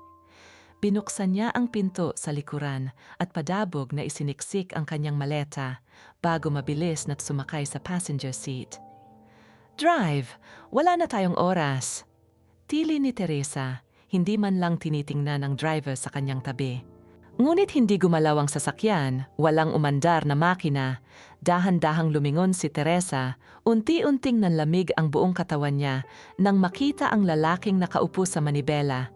Binuksan niya ang pinto sa likuran at padabog na isiniksik ang kanyang maleta bago mabilis na sumakay sa passenger seat. "Drive! Wala na tayong oras!" Tili ni Teresa, hindi man lang tinitingnan ng driver sa kanyang tabi. Ngunit hindi gumalaw ang sasakyan, walang umandar na makina. Dahan-dahang lumingon si Teresa, unti-unting nanlamig ang buong katawan niya nang makita ang lalaking nakaupo sa manibela.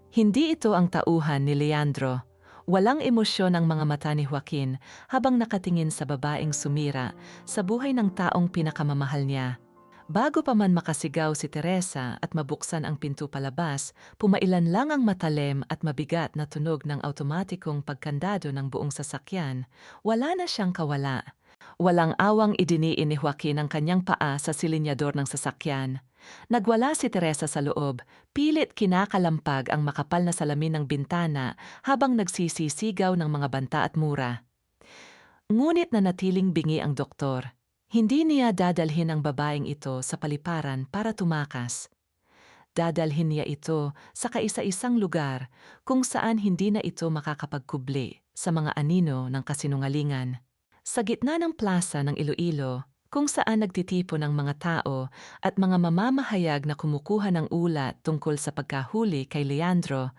Hindi ito ang tauhan ni Leandro. Walang emosyon ang mga mata ni Joaquin habang nakatingin sa babaeng sumira sa buhay ng taong pinakamamahal niya. Bago pa man makasigaw si Teresa at mabuksan ang pinto palabas, pumailan lang ang matalim at mabigat na tunog ng automatikong pagkandado ng buong sasakyan. Wala na siyang kawala. Walang awang idiniin ni Joaquin ang kanyang paa sa silinyador ng sasakyan. Nagwala si Teresa sa loob, pilit kinakalampag ang makapal na salamin ng bintana habang nagsisisigaw ng mga banta at mura. Ngunit nanatiling bingi ang doktor. Hindi niya dadalhin ang babaeng ito sa paliparan para tumakas. Dadalhin niya ito sa kaisa-isang lugar kung saan hindi na ito makakapagkubli sa mga anino ng kasinungalingan. Sa gitna ng plaza ng Iloilo, kung saan nagtitipon ang mga tao at mga mamamahayag na kumukuha ng ulat tungkol sa pagkahuli kay Leandro,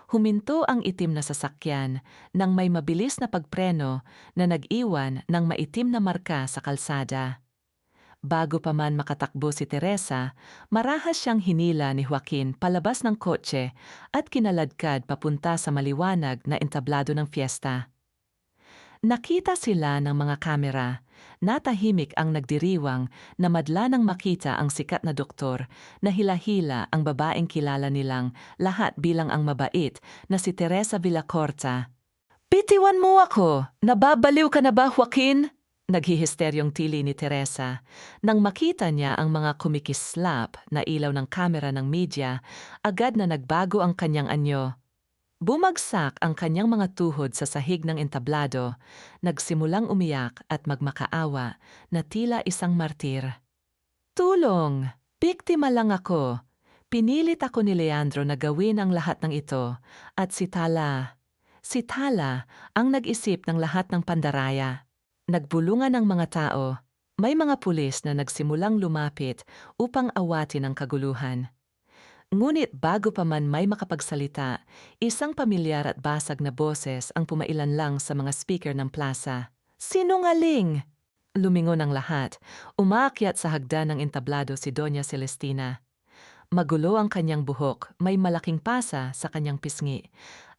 huminto ang itim na sasakyan nang may mabilis na pagpreno na nag-iwan ng maitim na marka sa kalsada. Bago pa man makatakbo si Teresa, marahas siyang hinila ni Joaquin palabas ng kotse at kinaladkad papunta sa maliwanag na entablado ng fiesta. Nakita sila ng mga kamera. Natahimik ang nagdiriwang na madla nang makita ang sikat na doktor na hila-hila ang babaeng kilala nilang lahat bilang ang mabait na si Teresa Villacorta. "Bitiwan mo ako! Nababaliw ka na ba, Joaquin?" Naghihisteryong tili ni Teresa. Nang makita niya ang mga kumikislap na ilaw ng kamera ng media, agad na nagbago ang kanyang anyo. Bumagsak ang kanyang mga tuhod sa sahig ng entablado, nagsimulang umiyak at magmakaawa na tila isang martir. "Tulong! Biktima lang ako! Pinilit ako ni Leandro na gawin ang lahat ng ito at si Tala ang nag-isip ng lahat ng pandaraya. Nagbulungan ang mga tao. May mga pulis na nagsimulang lumapit upang awatin ang kaguluhan. Ngunit bago pa man may makapagsalita, isang pamilyar at basag na boses ang pumailan lang sa mga speaker ng plaza. Sinungaling! Lumingon ang lahat. Umaakyat sa hagdan ng entablado si Doña Celestina. Magulo ang kanyang buhok, may malaking pasa sa kanyang pisngi,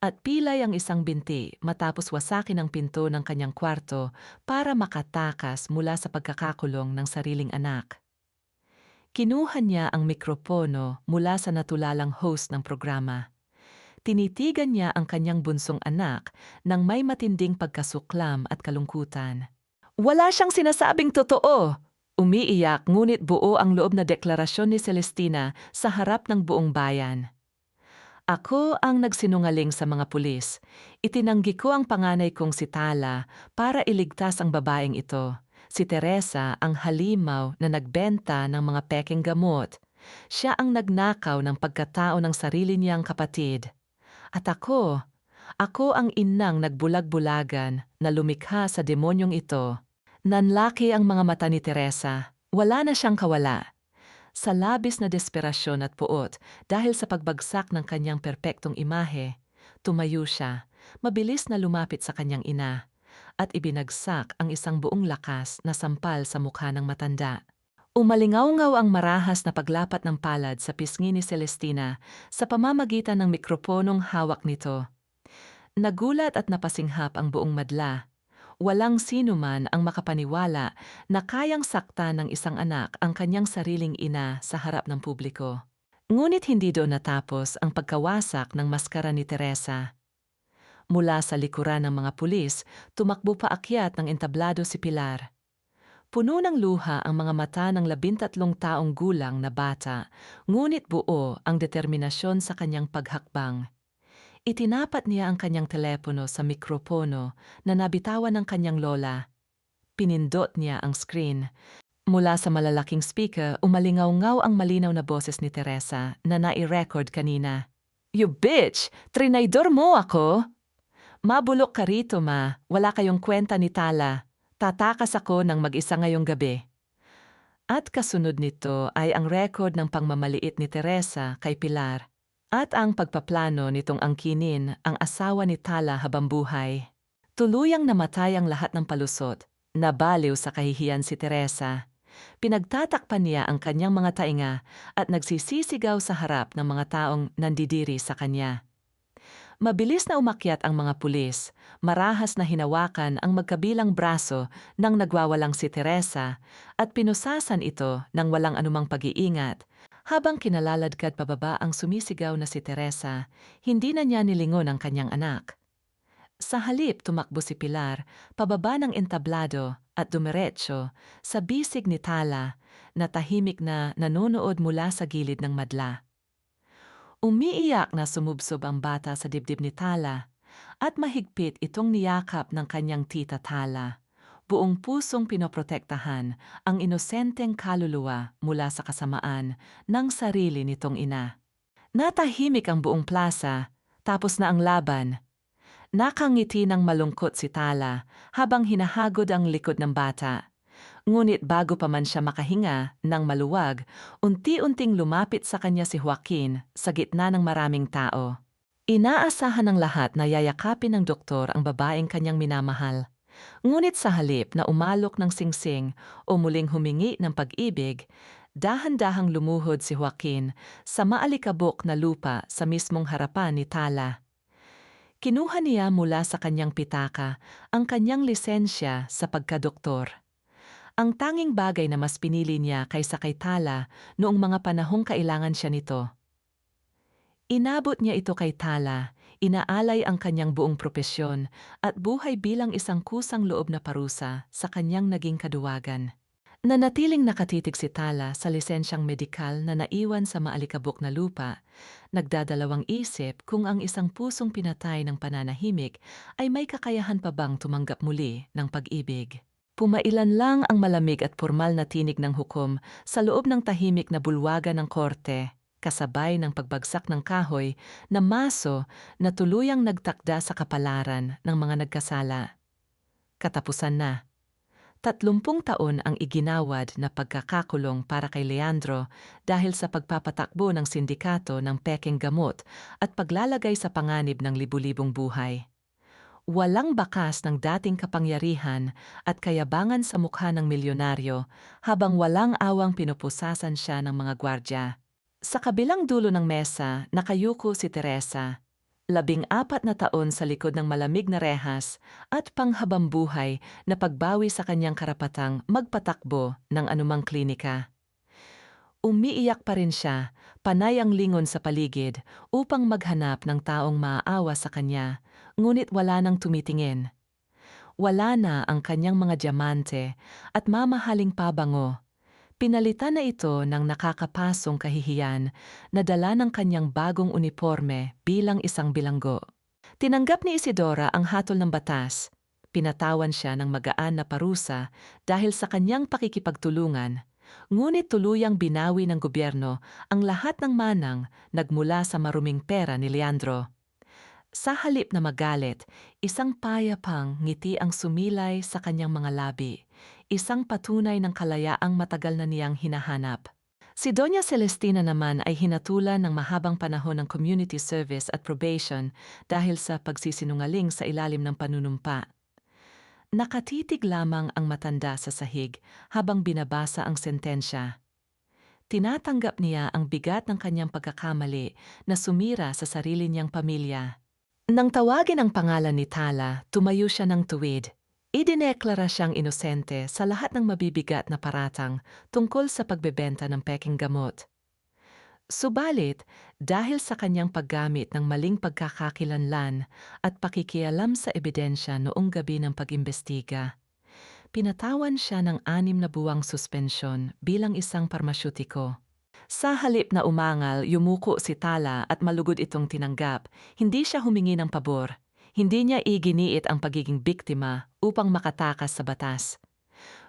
at pilay ang isang binti matapos wasakin ang pinto ng kanyang kwarto para makatakas mula sa pagkakakulong ng sariling anak. Kinuha niya ang mikropono mula sa natulalang host ng programa. Tinitigan niya ang kanyang bunsong anak nang may matinding pagkasuklam at kalungkutan. Wala siyang sinasabing totoo! Umiiyak ngunit buo ang loob na deklarasyon ni Celestina sa harap ng buong bayan. Ako ang nagsinungaling sa mga pulis. Itinanggi ko ang panganay kong si Tala para iligtas ang babaeng ito. Si Teresa ang halimaw na nagbenta ng mga pekeng gamot. Siya ang nagnakaw ng pagkatao ng sarili niyang kapatid. At ako ang inang nagbulag-bulagan na lumikha sa demonyong ito. Nanlaki ang mga mata ni Teresa. Wala na siyang kawala. Sa labis na desperasyon at puot dahil sa pagbagsak ng kanyang perpektong imahe, tumayo siya, mabilis na lumapit sa kanyang ina, at ibinagsak ang isang buong lakas na sampal sa mukha ng matanda. Umalingaw-ngaw ang marahas na paglapat ng palad sa pisngi ni Celestina sa pamamagitan ng mikroponong hawak nito. Nagulat at napasinghap ang buong madla. Walang sino man ang makapaniwala na kayang sakta ng isang anak ang kanyang sariling ina sa harap ng publiko. Ngunit hindi doon natapos ang pagkawasak ng maskara ni Teresa. Mula sa likuran ng mga pulis, tumakbo paakyat ng entablado si Pilar. Puno ng luha ang mga mata ng 13 taong gulang na bata, ngunit buo ang determinasyon sa kanyang paghakbang. Itinapat niya ang kanyang telepono sa mikropono na nabitawan ng kanyang lola. Pinindot niya ang screen. Mula sa malalaking speaker, umalingaw-ngaw ang malinaw na boses ni Teresa na nai-record kanina. You bitch! Trinaydor mo ako! Mabulok ka rito, ma. Wala kayong kwenta ni Tala. Tatakas ako ng mag-isa ngayong gabi. At kasunod nito ay ang record ng pangmamaliit ni Teresa kay Pilar. At ang pagpaplano nitong angkinin ang asawa ni Tala habang buhay. Tuluyang namatay ang lahat ng palusot. Nabaliw sa kahihiyan si Teresa. Pinagtatakpan niya ang kanyang mga tainga at nagsisisigaw sa harap ng mga taong nandidiri sa kanya. Mabilis na umakyat ang mga pulis, marahas na hinawakan ang magkabilang braso ng nagwawalang si Teresa at pinusasan ito ng walang anumang pag-iingat. Habang kinalaladkad pababa ang sumisigaw na si Teresa, hindi na niya nilingon ang kanyang anak. Sa halip tumakbo si Pilar, pababa ng entablado at dumiretso sa bisig ni Tala na tahimik na nanonood mula sa gilid ng madla. Umiiyak na sumubsob ang bata sa dibdib ni Tala at mahigpit itong niyakap ng kanyang tita Tala. Buong pusong pinoprotektahan ang inosenteng kaluluwa mula sa kasamaan ng sarili nitong ina. Natahimik ang buong plaza, tapos na ang laban. Nakangiti ng malungkot si Tala habang hinahagod ang likod ng bata. Ngunit bago pa man siya makahinga ng maluwag, unti-unting lumapit sa kanya si Joaquin sa gitna ng maraming tao. Inaasahan ng lahat na yayakapin ng doktor ang babaeng kanyang minamahal. Ngunit sa halip na umalok ng singsing o muling humingi ng pag-ibig, dahan-dahang lumuhod si Joaquin sa maalikabok na lupa sa mismong harapan ni Tala. Kinuha niya mula sa kanyang pitaka ang kanyang lisensya sa pagkadoktor. Ang tanging bagay na mas pinili niya kaysa kay Tala noong mga panahong kailangan siya nito. Inabot niya ito kay Tala, inaalay ang kanyang buong propesyon at buhay bilang isang kusang loob na parusa sa kanyang naging kaduwagan. Nanatiling nakatitig si Tala sa lisensyang medikal na naiwan sa maalikabok na lupa, nagdadalawang isip kung ang isang pusong pinatay ng pananahimik ay may kakayahan pa bang tumanggap muli ng pag-ibig. Pumailan lang ang malamig at formal na tinig ng hukom sa loob ng tahimik na bulwagan ng korte. kasabay ng pagbagsak ng kahoy na maso na tuluyang nagtakda sa kapalaran ng mga nagkasala. Katapusan na. 30 taon ang iginawad na pagkakakulong para kay Leandro dahil sa pagpapatakbo ng sindikato ng pekeng gamot at paglalagay sa panganib ng libu-libong buhay. Walang bakas ng dating kapangyarihan at kayabangan sa mukha ng milyonaryo habang walang awang pinupusasan siya ng mga gwardya. Sa kabilang dulo ng mesa, nakayuko si Teresa. 14 na taon sa likod ng malamig na rehas at panghabambuhay na pagbawi sa kanyang karapatang magpatakbo ng anumang klinika. Umiiyak pa rin siya, panay ang lingon sa paligid upang maghanap ng taong maaawa sa kanya, ngunit wala nang tumitingin. Wala na ang kanyang mga diamante at mamahaling pabango. Pinalitan na ito ng nakakapasong kahihiyan na dala ng kanyang bagong uniforme bilang isang bilanggo. Tinanggap ni Isidora ang hatol ng batas. Pinatawan siya ng magaan na parusa dahil sa kanyang pakikipagtulungan, ngunit tuluyang binawi ng gobyerno ang lahat ng manang nagmula sa maruming pera ni Leandro. Sa halip na magalit, isang payapang ngiti ang sumilay sa kanyang mga labi, isang patunay ng kalayaang matagal na niyang hinahanap. Si Doña Celestina naman ay hinatulan ng mahabang panahon ng community service at probation dahil sa pagsisinungaling sa ilalim ng panunumpa. Nakatitig lamang ang matanda sa sahig habang binabasa ang sentensya. Tinatanggap niya ang bigat ng kanyang pagkakamali na sumira sa sarili niyang pamilya. Nang tawagin ang pangalan ni Tala, tumayo siya ng tuwid. Idineklara siyang inosente sa lahat ng mabibigat na paratang tungkol sa pagbebenta ng pekeng gamot. Subalit, dahil sa kanyang paggamit ng maling pagkakakilanlan at pakikialam sa ebidensya noong gabi ng pag-imbestiga, pinatawan siya ng 6 na buwang suspensyon bilang isang parmasyutiko. Sa halip na umangal, yumuko si Tala at malugod itong tinanggap. Hindi siya humingi ng pabor. Hindi niya iginiit ang pagiging biktima upang makatakas sa batas.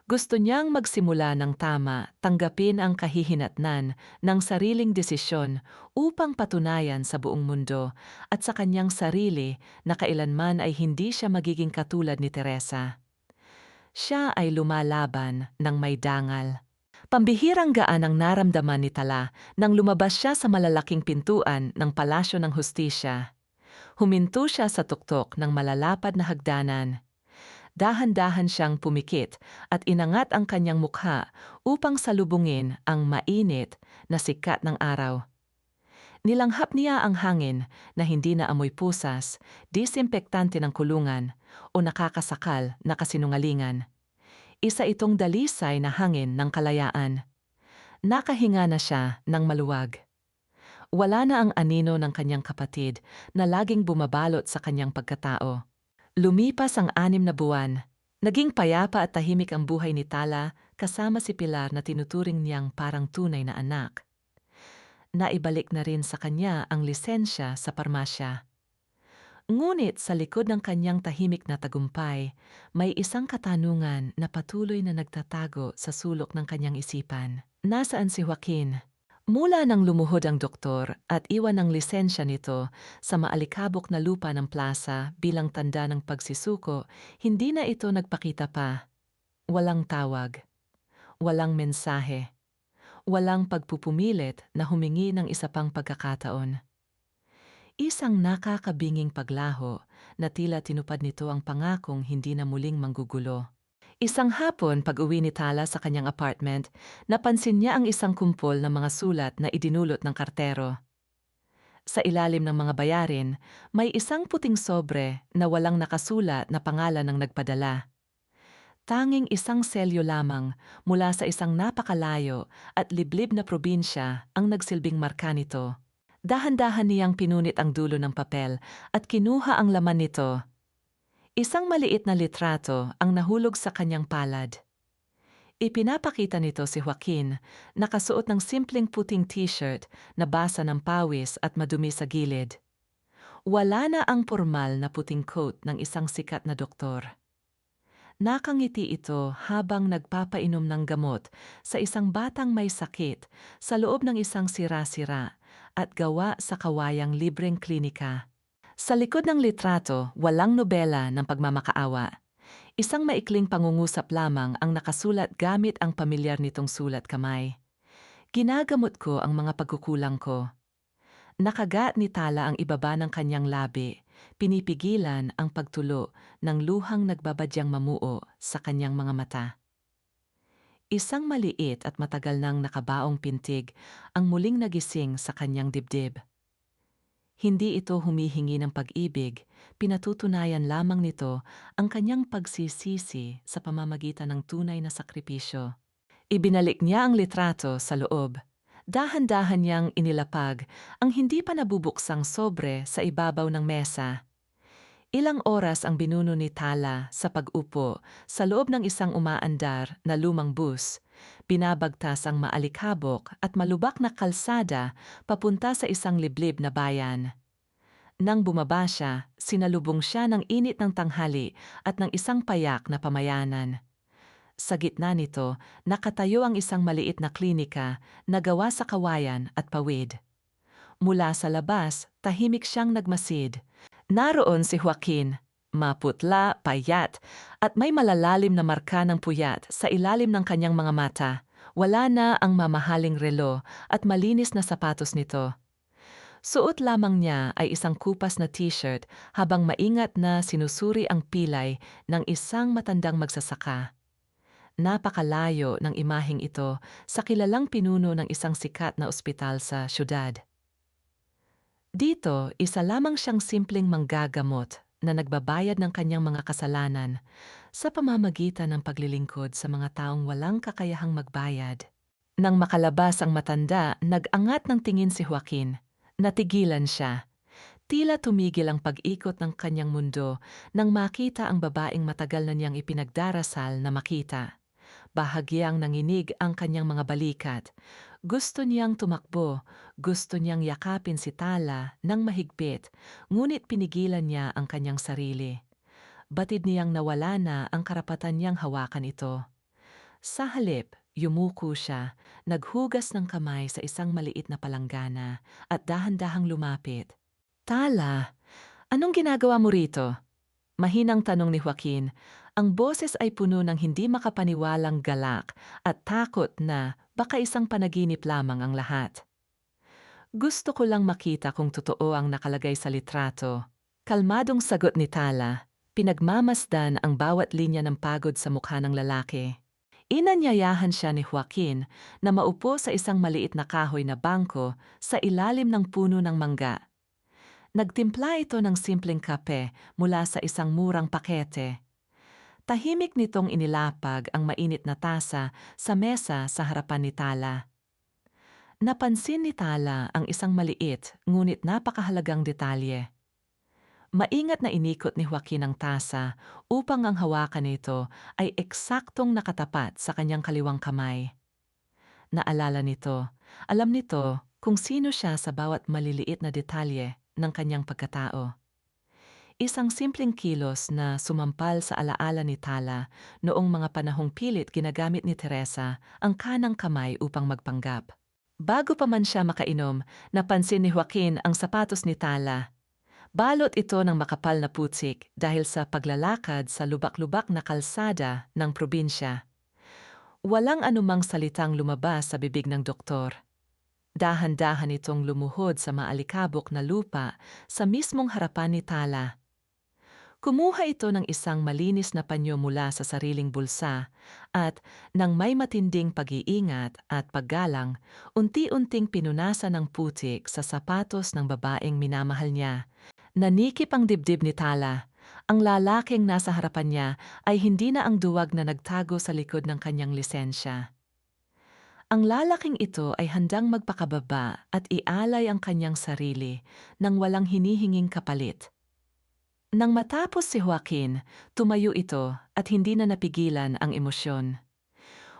Gusto niyang magsimula ng tama, tanggapin ang kahihinatnan ng sariling desisyon upang patunayan sa buong mundo at sa kanyang sarili na kailanman ay hindi siya magiging katulad ni Teresa. Siya ay lumalaban ng may dangal. Pambihirang gaan ang naramdaman ni Tala nang lumabas siya sa malalaking pintuan ng Palasyo ng Hustisya. Huminto siya sa tuktok ng malalapad na hagdanan. Dahan-dahan siyang pumikit at inangat ang kanyang mukha upang salubungin ang mainit na sikat ng araw. Nilanghap niya ang hangin na hindi na amoy pusas, disinfektante ng kulungan o nakakasakal na kasinungalingan. Isa itong dalisay na hangin ng kalayaan. Nakahinga na siya ng maluwag. Wala na ang anino ng kanyang kapatid na laging bumabalot sa kanyang pagkatao. Lumipas ang 6 na buwan. Naging payapa at tahimik ang buhay ni Tala kasama si Pilar na tinuturing niyang parang tunay na anak. Naibalik na rin sa kanya ang lisensya sa parmasya. Ngunit sa likod ng kanyang tahimik na tagumpay, may isang katanungan na patuloy na nagtatago sa sulok ng kanyang isipan. Nasaan si Joaquin? Mula nang lumuhod ang doktor at iwan ang lisensya nito sa maalikabok na lupa ng plaza bilang tanda ng pagsisuko, hindi na ito nagpakita pa. Walang tawag. Walang mensahe. Walang pagpupumilit na humingi ng isa pang pagkakataon. Isang nakakabinging paglaho na tila tinupad nito ang pangakong hindi na muling manggugulo. Isang hapon pag-uwi ni Tala sa kanyang apartment, napansin niya ang isang kumpol ng mga sulat na idinulot ng kartero. Sa ilalim ng mga bayarin, may isang puting sobre na walang nakasulat na pangalan ng nagpadala. Tanging isang selyo lamang mula sa isang napakalayo at liblib na probinsya ang nagsilbing marka nito. Dahan-dahan niyang pinunit ang dulo ng papel at kinuha ang laman nito. Isang maliit na litrato ang nahulog sa kanyang palad. Ipinapakita nito si Joaquin, nakasuot ng simpleng puting t-shirt na basa ng pawis at madumi sa gilid. Wala na ang pormal na puting coat ng isang sikat na doktor. Nakangiti ito habang nagpapainom ng gamot sa isang batang may sakit sa loob ng isang sira-sira at gawa sa kawayang libreng klinika. Sa likod ng litrato, walang nobela ng pagmamakaawa. Isang maikling pangungusap lamang ang nakasulat gamit ang pamilyar nitong sulat kamay. Ginagamot ko ang mga pagkukulang ko. Nakagat ni Tala ang ibaba ng kanyang labi, pinipigilan ang pagtulo ng luhang nagbabadyang mamuo sa kanyang mga mata. Isang maliit at matagal nang nakabaong pintig ang muling nagising sa kanyang dibdib. Hindi ito humihingi ng pag-ibig, pinatutunayan lamang nito ang kanyang pagsisisi sa pamamagitan ng tunay na sakripisyo. Ibinalik niya ang litrato sa loob. Dahan-dahan niyang inilapag ang hindi pa nabubuksang sobre sa ibabaw ng mesa. Ilang oras ang binuno ni Tala sa pag-upo sa loob ng isang umaandar na lumang bus. Binabagtas ang maalikabok at malubak na kalsada papunta sa isang liblib na bayan. Nang bumaba siya, sinalubong siya ng init ng tanghali at ng isang payak na pamayanan. Sa gitna nito, nakatayo ang isang maliit na klinika na gawa sa kawayan at pawid. Mula sa labas, tahimik siyang nagmasid. Naroon si Joaquin, maputla, payat, at may malalalim na marka ng puyat sa ilalim ng kanyang mga mata. Wala na ang mamahaling relo at malinis na sapatos nito. Suot lamang niya ay isang kupas na t-shirt habang maingat na sinusuri ang pilay ng isang matandang magsasaka. Napakalayo ng imaheng ito sa kilalang pinuno ng isang sikat na ospital sa syudad. Dito, isa lamang siyang simpleng manggagamot na nagbabayad ng kanyang mga kasalanan sa pamamagitan ng paglilingkod sa mga taong walang kakayahang magbayad. Nang makalabas ang matanda, nag-angat ng tingin si Joaquin. Natigilan siya. Tila tumigil ang pag-ikot ng kanyang mundo nang makita ang babaeng matagal na niyang ipinagdarasal na makita. Bahagyang nanginig ang kanyang mga balikat. Gusto niyang tumakbo, gusto niyang yakapin si Tala nang mahigpit, ngunit pinigilan niya ang kanyang sarili. Batid niyang nawala na ang karapatan niyang hawakan ito. Sa halip, yumuko siya, naghugas ng kamay sa isang maliit na palanggana at dahan-dahang lumapit. Tala, anong ginagawa mo rito? Mahinang tanong ni Joaquin. Ang boses ay puno ng hindi makapaniwalang galak at takot na baka isang panaginip lamang ang lahat. Gusto ko lang makita kung totoo ang nakalagay sa litrato. Kalmadong sagot ni Tala, pinagmamasdan ang bawat linya ng pagod sa mukha ng lalaki. Inanyayahan siya ni Joaquin na maupo sa isang maliit na kahoy na bangko sa ilalim ng puno ng mangga. Nagtimpla ito ng simpleng kape mula sa isang murang pakete. Tahimik nitong inilapag ang mainit na tasa sa mesa sa harapan ni Tala. Napansin ni Tala ang isang maliit ngunit napakahalagang detalye. Maingat na inikot ni Joaquin ang tasa upang ang hawakan nito ay eksaktong nakatapat sa kanyang kaliwang kamay. Naalala nito, alam nito kung sino siya sa bawat maliliit na detalye ng kanyang pagkatao. Isang simpleng kilos na sumampal sa alaala ni Tala noong mga panahong pilit ginagamit ni Teresa ang kanang kamay upang magpanggap. Bago pa man siya makainom, napansin ni Joaquin ang sapatos ni Tala. Balot ito ng makapal na putsik dahil sa paglalakad sa lubak-lubak na kalsada ng probinsya. Walang anumang salitang lumabas sa bibig ng doktor. Dahan-dahan itong lumuhod sa maalikabok na lupa sa mismong harapan ni Tala. Kumuha ito ng isang malinis na panyo mula sa sariling bulsa at nang may matinding pag-iingat at paggalang, unti-unting pinunasan ng putik sa sapatos ng babaeng minamahal niya. Nanikip ang dibdib ni Tala. Ang lalaking nasa harapan niya ay hindi na ang duwag na nagtago sa likod ng kanyang lisensya. Ang lalaking ito ay handang magpakababa at ialay ang kanyang sarili nang walang hinihinging kapalit. Nang matapos si Joaquin, tumayo ito at hindi na napigilan ang emosyon.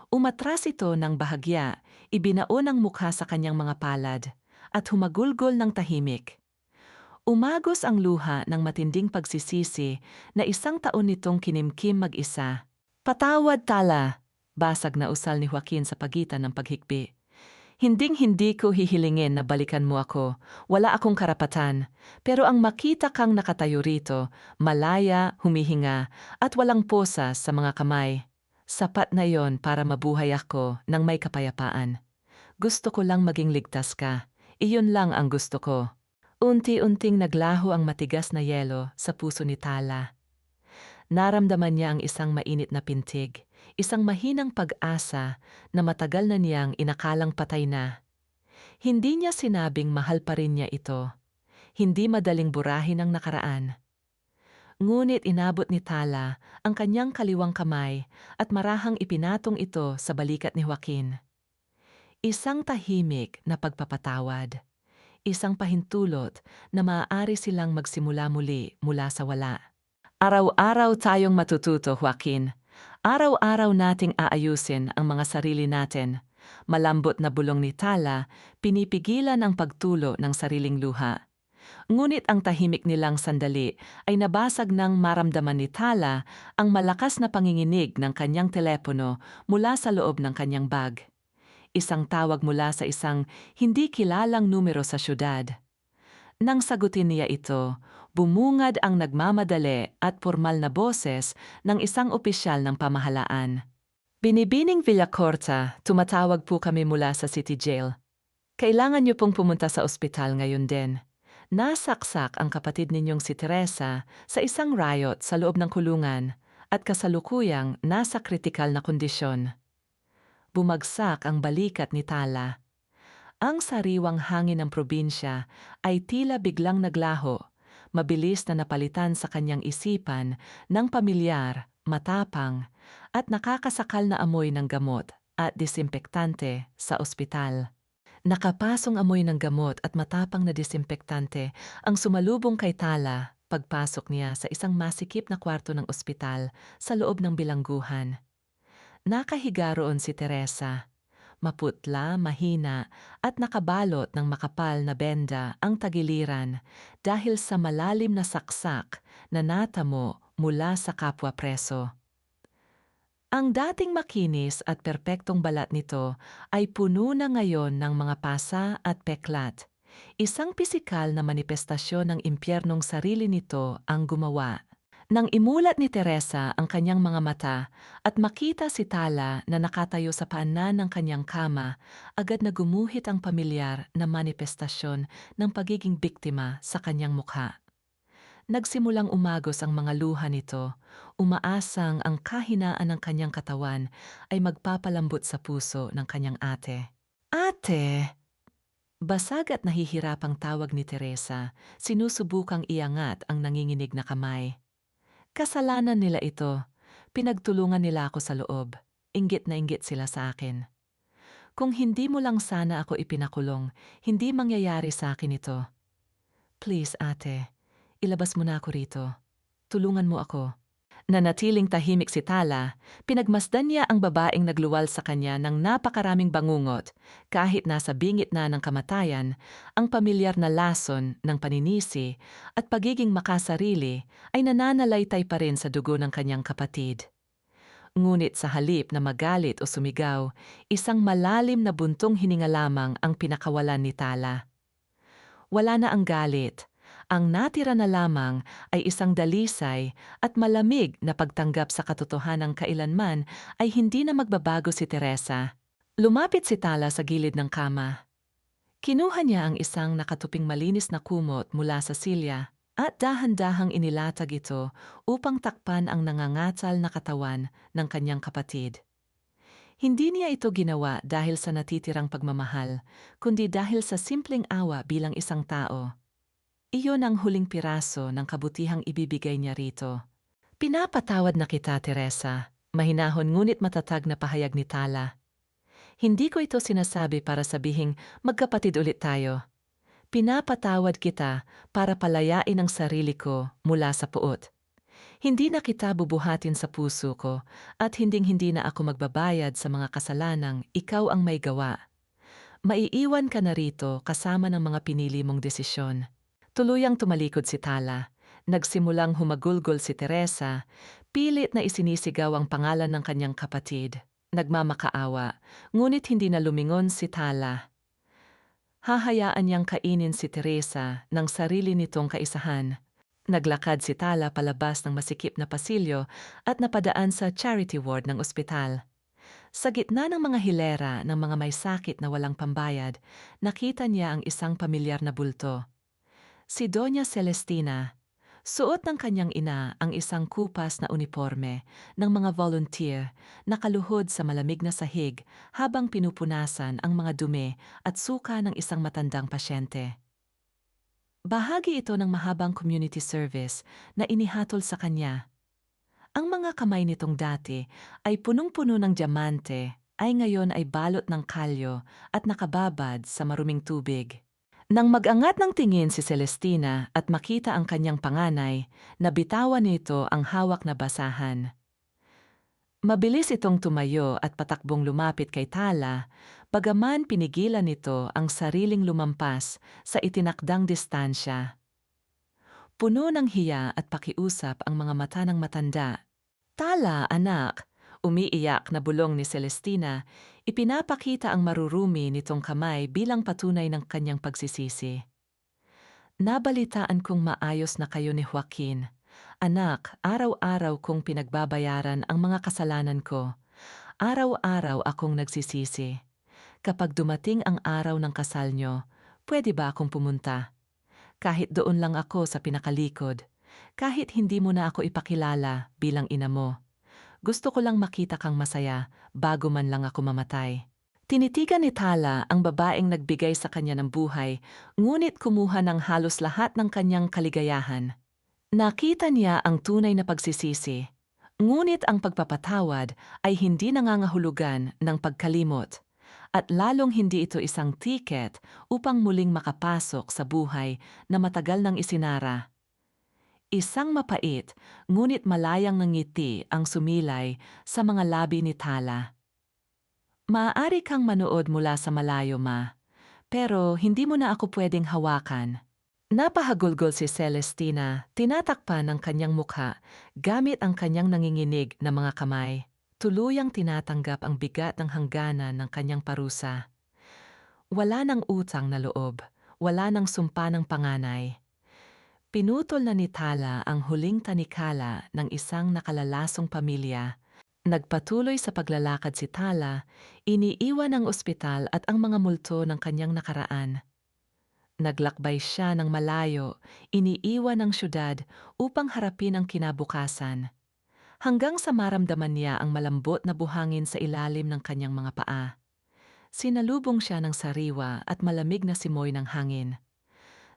Umatras ito ng bahagya, ibinaon ang mukha sa kanyang mga palad, at humagulgol ng tahimik. Umagos ang luha ng matinding pagsisisi na isang taon nitong kinimkim mag-isa. Patawad, Tala! Basag na usal ni Joaquin sa pagitan ng paghikbi. Hinding-hindi ko hihilingin na balikan mo ako. Wala akong karapatan. Pero ang makita kang nakatayo rito, malaya, humihinga, at walang posas sa mga kamay, sapat na yon para mabuhay ako ng may kapayapaan. Gusto ko lang maging ligtas ka. Iyon lang ang gusto ko. Unti-unting naglaho ang matigas na yelo sa puso ni Tala. Naramdaman niya ang isang mainit na pintig, isang mahinang pag-asa na matagal na niyang inakalang patay na. Hindi niya sinabing mahal pa rin niya ito. Hindi madaling burahin ang nakaraan. Ngunit inabot ni Tala ang kanyang kaliwang kamay at marahang ipinatong ito sa balikat ni Joaquin. Isang tahimik na pagpapatawad. Isang pahintulot na maaari silang magsimula muli mula sa wala. Araw-araw tayong matututo, Joaquin. Araw-araw nating aayusin ang mga sarili natin. Malambot na bulong ni Tala, pinipigilan ang pagtulo ng sariling luha. Ngunit ang tahimik nilang sandali ay nabasag ng maramdaman ni Tala ang malakas na panginginig ng kanyang telepono mula sa loob ng kanyang bag. Isang tawag mula sa isang hindi kilalang numero sa syudad. Nang sagutin niya ito, bumungad ang nagmamadali at formal na boses ng isang opisyal ng pamahalaan. Binibining Villacorta, tumatawag po kami mula sa City Jail. Kailangan niyo pong pumunta sa ospital ngayon din. Nasaksak ang kapatid ninyong si Teresa sa isang riot sa loob ng kulungan at kasalukuyang nasa kritikal na kondisyon. Bumagsak ang balikat ni Tala. Ang sariwang hangin ng probinsya ay tila biglang naglaho, mabilis na napalitan sa kanyang isipan ng pamilyar, matapang, at nakakasakal na amoy ng gamot at disinfektante sa ospital. Nakapasong amoy ng gamot at matapang na disinfektante ang sumalubong kay Tala pagpasok niya sa isang masikip na kwarto ng ospital sa loob ng bilangguhan. Nakahiga roon si Teresa. Maputla, mahina, at nakabalot ng makapal na benda ang tagiliran dahil sa malalim na saksak na natamo mula sa kapwa preso. Ang dating makinis at perpektong balat nito ay puno na ngayon ng mga pasa at peklat. Isang pisikal na manifestasyon ng impyernong sarili nito ang gumawa. Nang imulat ni Teresa ang kanyang mga mata at makita si Tala na nakatayo sa paanan ng kanyang kama, agad na gumuhit ang pamilyar na manifestasyon ng pagiging biktima sa kanyang mukha. Nagsimulang umagos ang mga luha nito, umaasang ang kahinaan ng kanyang katawan ay magpapalambot sa puso ng kanyang ate. Ate! Basag at nahihirapang tawag ni Teresa, sinusubukang iangat ang nanginginig na kamay. Kasalanan nila ito. Pinagtulungan nila ako sa loob. Inggit na inggit sila sa akin. Kung hindi mo lang sana ako ipinakulong, hindi mangyayari sa akin ito. Please, ate, ilabas mo na ako rito. Tulungan mo ako. Nanatiling tahimik si Tala, pinagmasdan niya ang babaeng nagluwal sa kanya ng napakaraming bangungot. Kahit nasa bingit na ng kamatayan, ang pamilyar na lason ng paninisi at pagiging makasarili ay nananalaytay pa rin sa dugo ng kanyang kapatid. Ngunit sa halip na magalit o sumigaw, isang malalim na buntong hininga lamang ang pinakawalan ni Tala. Wala na ang galit. Ang natira na lamang ay isang dalisay at malamig na pagtanggap sa katotohanang kailanman ay hindi na magbabago si Teresa. Lumapit si Tala sa gilid ng kama. Kinuha niya ang isang nakatuping malinis na kumot mula sa silya at dahan-dahang inilatag ito upang takpan ang nangangatal na katawan ng kanyang kapatid. Hindi niya ito ginawa dahil sa natitirang pagmamahal, kundi dahil sa simpleng awa bilang isang tao. Iyon ang huling piraso ng kabutihang ibibigay niya rito. Pinapatawad na kita, Teresa. Mahinahon ngunit matatag na pahayag ni Tala. Hindi ko ito sinasabi para sabihing magkapatid ulit tayo. Pinapatawad kita para palayain ang sarili ko mula sa puot. Hindi na kita bubuhatin sa puso ko at hinding-hindi na ako magbabayad sa mga kasalanang ikaw ang may gawa. Maiiwan ka na rito kasama ng mga pinili mong desisyon. Tuluyang tumalikod si Tala. Nagsimulang humagulgol si Teresa, pilit na isinisigaw ang pangalan ng kanyang kapatid. Nagmamakaawa, ngunit hindi na lumingon si Tala. Hahayaan niyang kainin si Teresa ng sarili nitong kaisahan. Naglakad si Tala palabas ng masikip na pasilyo at napadaan sa charity ward ng ospital. Sa gitna ng mga hilera ng mga may sakit na walang pambayad, nakita niya ang isang pamilyar na bulto. Si Doña Celestina. Suot ng kanyang ina ang isang kupas na uniforme ng mga volunteer, nakaluhod sa malamig na sahig habang pinupunasan ang mga dumi at suka ng isang matandang pasyente. Bahagi ito ng mahabang community service na inihatol sa kanya. Ang mga kamay nitong dati ay punong-puno ng diamante ay ngayon ay balot ng kalyo at nakababad sa maruming tubig. Nang mag-angat ng tingin si Celestina at makita ang kanyang panganay, nabitawan nito ang hawak na basahan. Mabilis itong tumayo at patakbong lumapit kay Tala, bagaman pinigilan nito ang sariling lumampas sa itinakdang distansya. Puno ng hiya at pakiusap ang mga mata ng matanda. Tala, anak, umiiyak na bulong ni Celestina, ipinapakita ang marurumi nitong kamay bilang patunay ng kanyang pagsisisi. Nabalitaan kong maayos na kayo ni Joaquin. Anak, araw-araw kong pinagbabayaran ang mga kasalanan ko. Araw-araw akong nagsisisi. Kapag dumating ang araw ng kasal nyo, pwede ba akong pumunta? Kahit doon lang ako sa pinakalikod. Kahit hindi mo na ako ipakilala bilang ina mo. Gusto ko lang makita kang masaya bago man lang ako mamatay. Tinitigan ni Tala ang babaeng nagbigay sa kanya ng buhay, ngunit kumuha ng halos lahat ng kanyang kaligayahan. Nakita niya ang tunay na pagsisisi, ngunit ang pagpapatawad ay hindi nangangahulugan ng pagkalimot. At lalong hindi ito isang tiket upang muling makapasok sa buhay na matagal nang isinara. Isang mapait, ngunit malayang ngiti ang sumilay sa mga labi ni Tala. Maaari kang manood mula sa malayo, ma. Pero hindi mo na ako pwedeng hawakan. Napahagulgol si Celestina, tinatakpan ang kanyang mukha gamit ang kanyang nanginginig na mga kamay. Tuluyang tinatanggap ang bigat ng hangganan ng kanyang parusa. Wala ng utang na loob, wala ng sumpa ng panganay. Pinutol na ni Tala ang huling tanikala ng isang nakalalasong pamilya. Nagpatuloy sa paglalakad si Tala, iniiwan ang ospital at ang mga multo ng kanyang nakaraan. Naglakbay siya ng malayo, iniiwan ang syudad upang harapin ang kinabukasan. Hanggang sa maramdaman niya ang malambot na buhangin sa ilalim ng kanyang mga paa. Sinalubong siya ng sariwa at malamig na simoy ng hangin.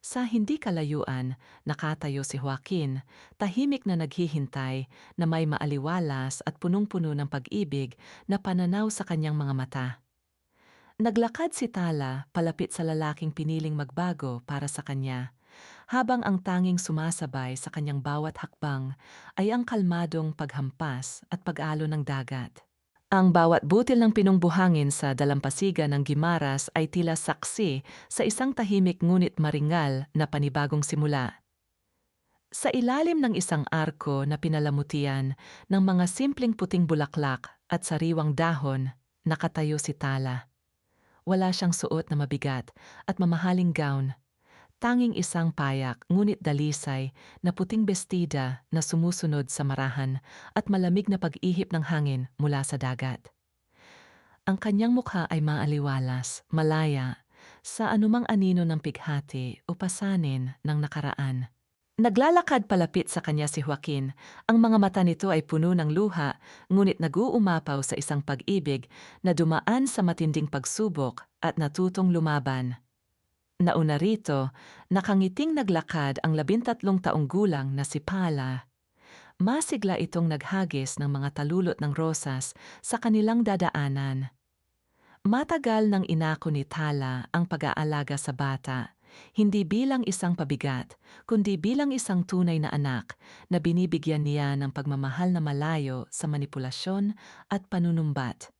Sa hindi kalayuan, nakatayo si Joaquin, tahimik na naghihintay na may maaliwalas at punong-puno ng pag-ibig na pananaw sa kanyang mga mata. Naglakad si Tala palapit sa lalaking piniling magbago para sa kanya, habang ang tanging sumasabay sa kanyang bawat hakbang ay ang kalmadong paghampas at pag-alo ng dagat. Ang bawat butil ng pinungbuhangin sa dalampasigan ng Guimaras ay tila saksi sa isang tahimik ngunit maringal na panibagong simula. Sa ilalim ng isang arko na pinalamutian ng mga simpleng puting bulaklak at sariwang dahon, nakatayo si Tala. Wala siyang suot na mabigat at mamahaling gown. Tanging isang payak ngunit dalisay na puting bestida na sumusunod sa marahan at malamig na pag-ihip ng hangin mula sa dagat. Ang kanyang mukha ay maaliwalas, malaya, sa anumang anino ng pighati o pasanin ng nakaraan. Naglalakad palapit sa kanya si Joaquin. Ang mga mata nito ay puno ng luha, ngunit nag-uumapaw sa isang pag-ibig na dumaan sa matinding pagsubok at natutong lumaban. Nauna rito, nakangiting naglakad ang 13 taong gulang na si Pala. Masigla itong naghagis ng mga talulot ng rosas sa kanilang dadaanan. Matagal nang inako ni Tala ang pag-aalaga sa bata, hindi bilang isang pabigat, kundi bilang isang tunay na anak na binibigyan niya ng pagmamahal na malayo sa manipulasyon at panunumbat.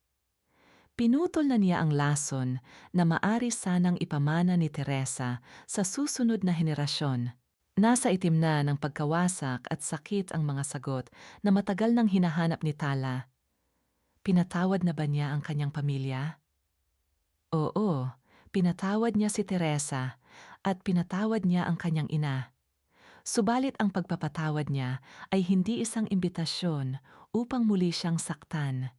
Pinutol na niya ang lason na maari sanang ipamana ni Teresa sa susunod na henerasyon. Nasa itim na ng pagkawasak at sakit ang mga sagot na matagal nang hinahanap ni Tala. Pinatawad na ba niya ang kanyang pamilya? Oo, pinatawad niya si Teresa at pinatawad niya ang kanyang ina. Subalit ang pagpapatawad niya ay hindi isang imbitasyon upang muli siyang saktan.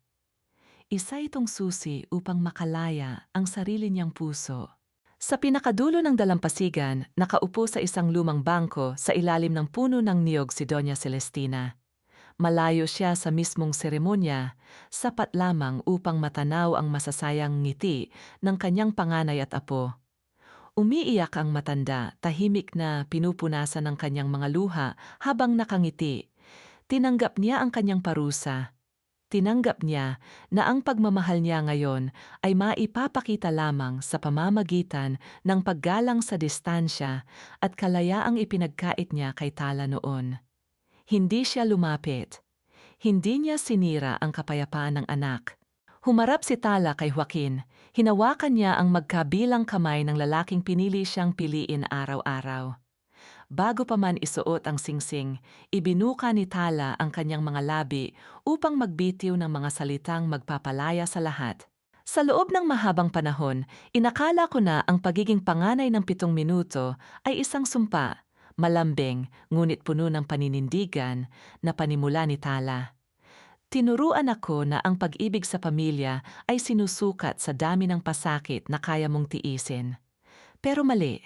Isa itong susi upang makalaya ang sarili niyang puso. Sa pinakadulo ng dalampasigan, nakaupo sa isang lumang bangko sa ilalim ng puno ng niyog si Doña Celestina. Malayo siya sa mismong seremonya, sapat lamang upang matanaw ang masasayang ngiti ng kanyang panganay at apo. Umiiyak ang matanda, tahimik na pinupunasan ng kanyang mga luha habang nakangiti. Tinanggap niya ang kanyang parusa. Tinanggap niya na ang pagmamahal niya ngayon ay maipapakita lamang sa pamamagitan ng paggalang sa distansya at kalayaang ipinagkait niya kay Tala noon. Hindi siya lumapit. Hindi niya sinira ang kapayapaan ng anak. Humarap si Tala kay Joaquin. Hinawakan niya ang magkabilang kamay ng lalaking pinili siyang piliin araw-araw. Bago pa man isuot ang singsing, ibinuka ni Tala ang kanyang mga labi upang magbitiw ng mga salitang magpapalaya sa lahat. Sa loob ng mahabang panahon, inakala ko na ang pagiging panganay ng 7 minuto ay isang sumpa, malambing, ngunit puno ng paninindigan na panimula ni Tala. Tinuruan ako na ang pag-ibig sa pamilya ay sinusukat sa dami ng pasakit na kaya mong tiisin. Pero mali.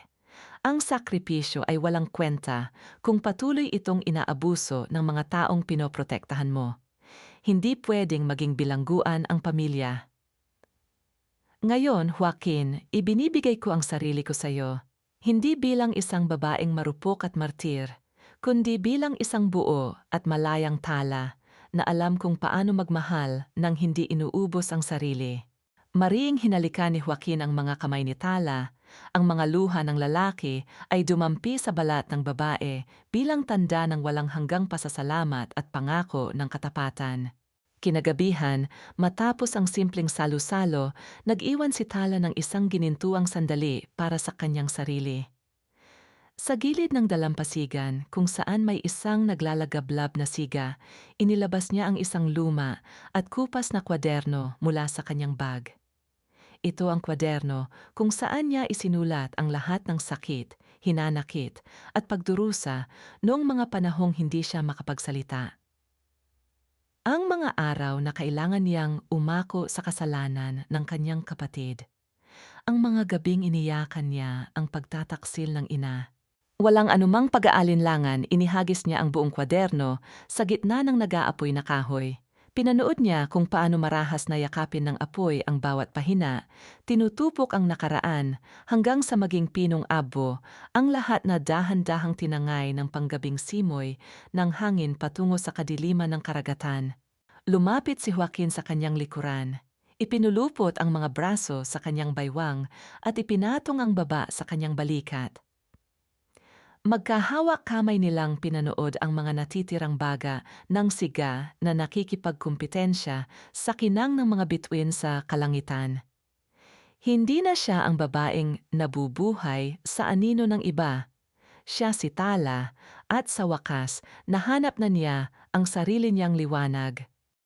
Ang sakripisyo ay walang kwenta kung patuloy itong inaabuso ng mga taong pinoprotektahan mo. Hindi pwedeng maging bilangguan ang pamilya. Ngayon, Joaquin, ibinibigay ko ang sarili ko sa iyo. Hindi bilang isang babaeng marupok at martir, kundi bilang isang buo at malayang Tala na alam kung paano magmahal nang hindi inuubos ang sarili. Mariing hinalikan ni Joaquin ang mga kamay ni Tala. Ang mga luha ng lalaki ay dumampi sa balat ng babae bilang tanda ng walang hanggang pasasalamat at pangako ng katapatan. Kinagabihan, matapos ang simpleng salo-salo, nag-iwan si Tala ng isang ginintuang sandali para sa kanyang sarili. Sa gilid ng dalampasigan, kung saan may isang naglalagablab na siga, inilabas niya ang isang luma at kupas na kwaderno mula sa kanyang bag. Ito ang kwaderno kung saan niya isinulat ang lahat ng sakit, hinanakit at pagdurusa noong mga panahong hindi siya makapagsalita. Ang mga araw na kailangan niyang umako sa kasalanan ng kanyang kapatid. Ang mga gabing iniyakan niya ang pagtataksil ng ina. Walang anumang pag-aalinlangan, inihagis niya ang buong kwaderno sa gitna ng nag-aapoy na kahoy. Pinanood niya kung paano marahas na yakapin ng apoy ang bawat pahina, tinutupok ang nakaraan hanggang sa maging pinong abo, ang lahat na dahan-dahang tinangay ng panggabing simoy ng hangin patungo sa kadiliman ng karagatan. Lumapit si Joaquin sa kanyang likuran. Ipinulupot ang mga braso sa kanyang baywang at ipinatong ang baba sa kanyang balikat. Magkahawak kamay nilang pinanood ang mga natitirang baga ng siga na nakikipagkumpetensya sa kinang ng mga bituin sa kalangitan. Hindi na siya ang babaeng nabubuhay sa anino ng iba. Siya si Tala at sa wakas nahanap na niya ang sarili niyang liwanag.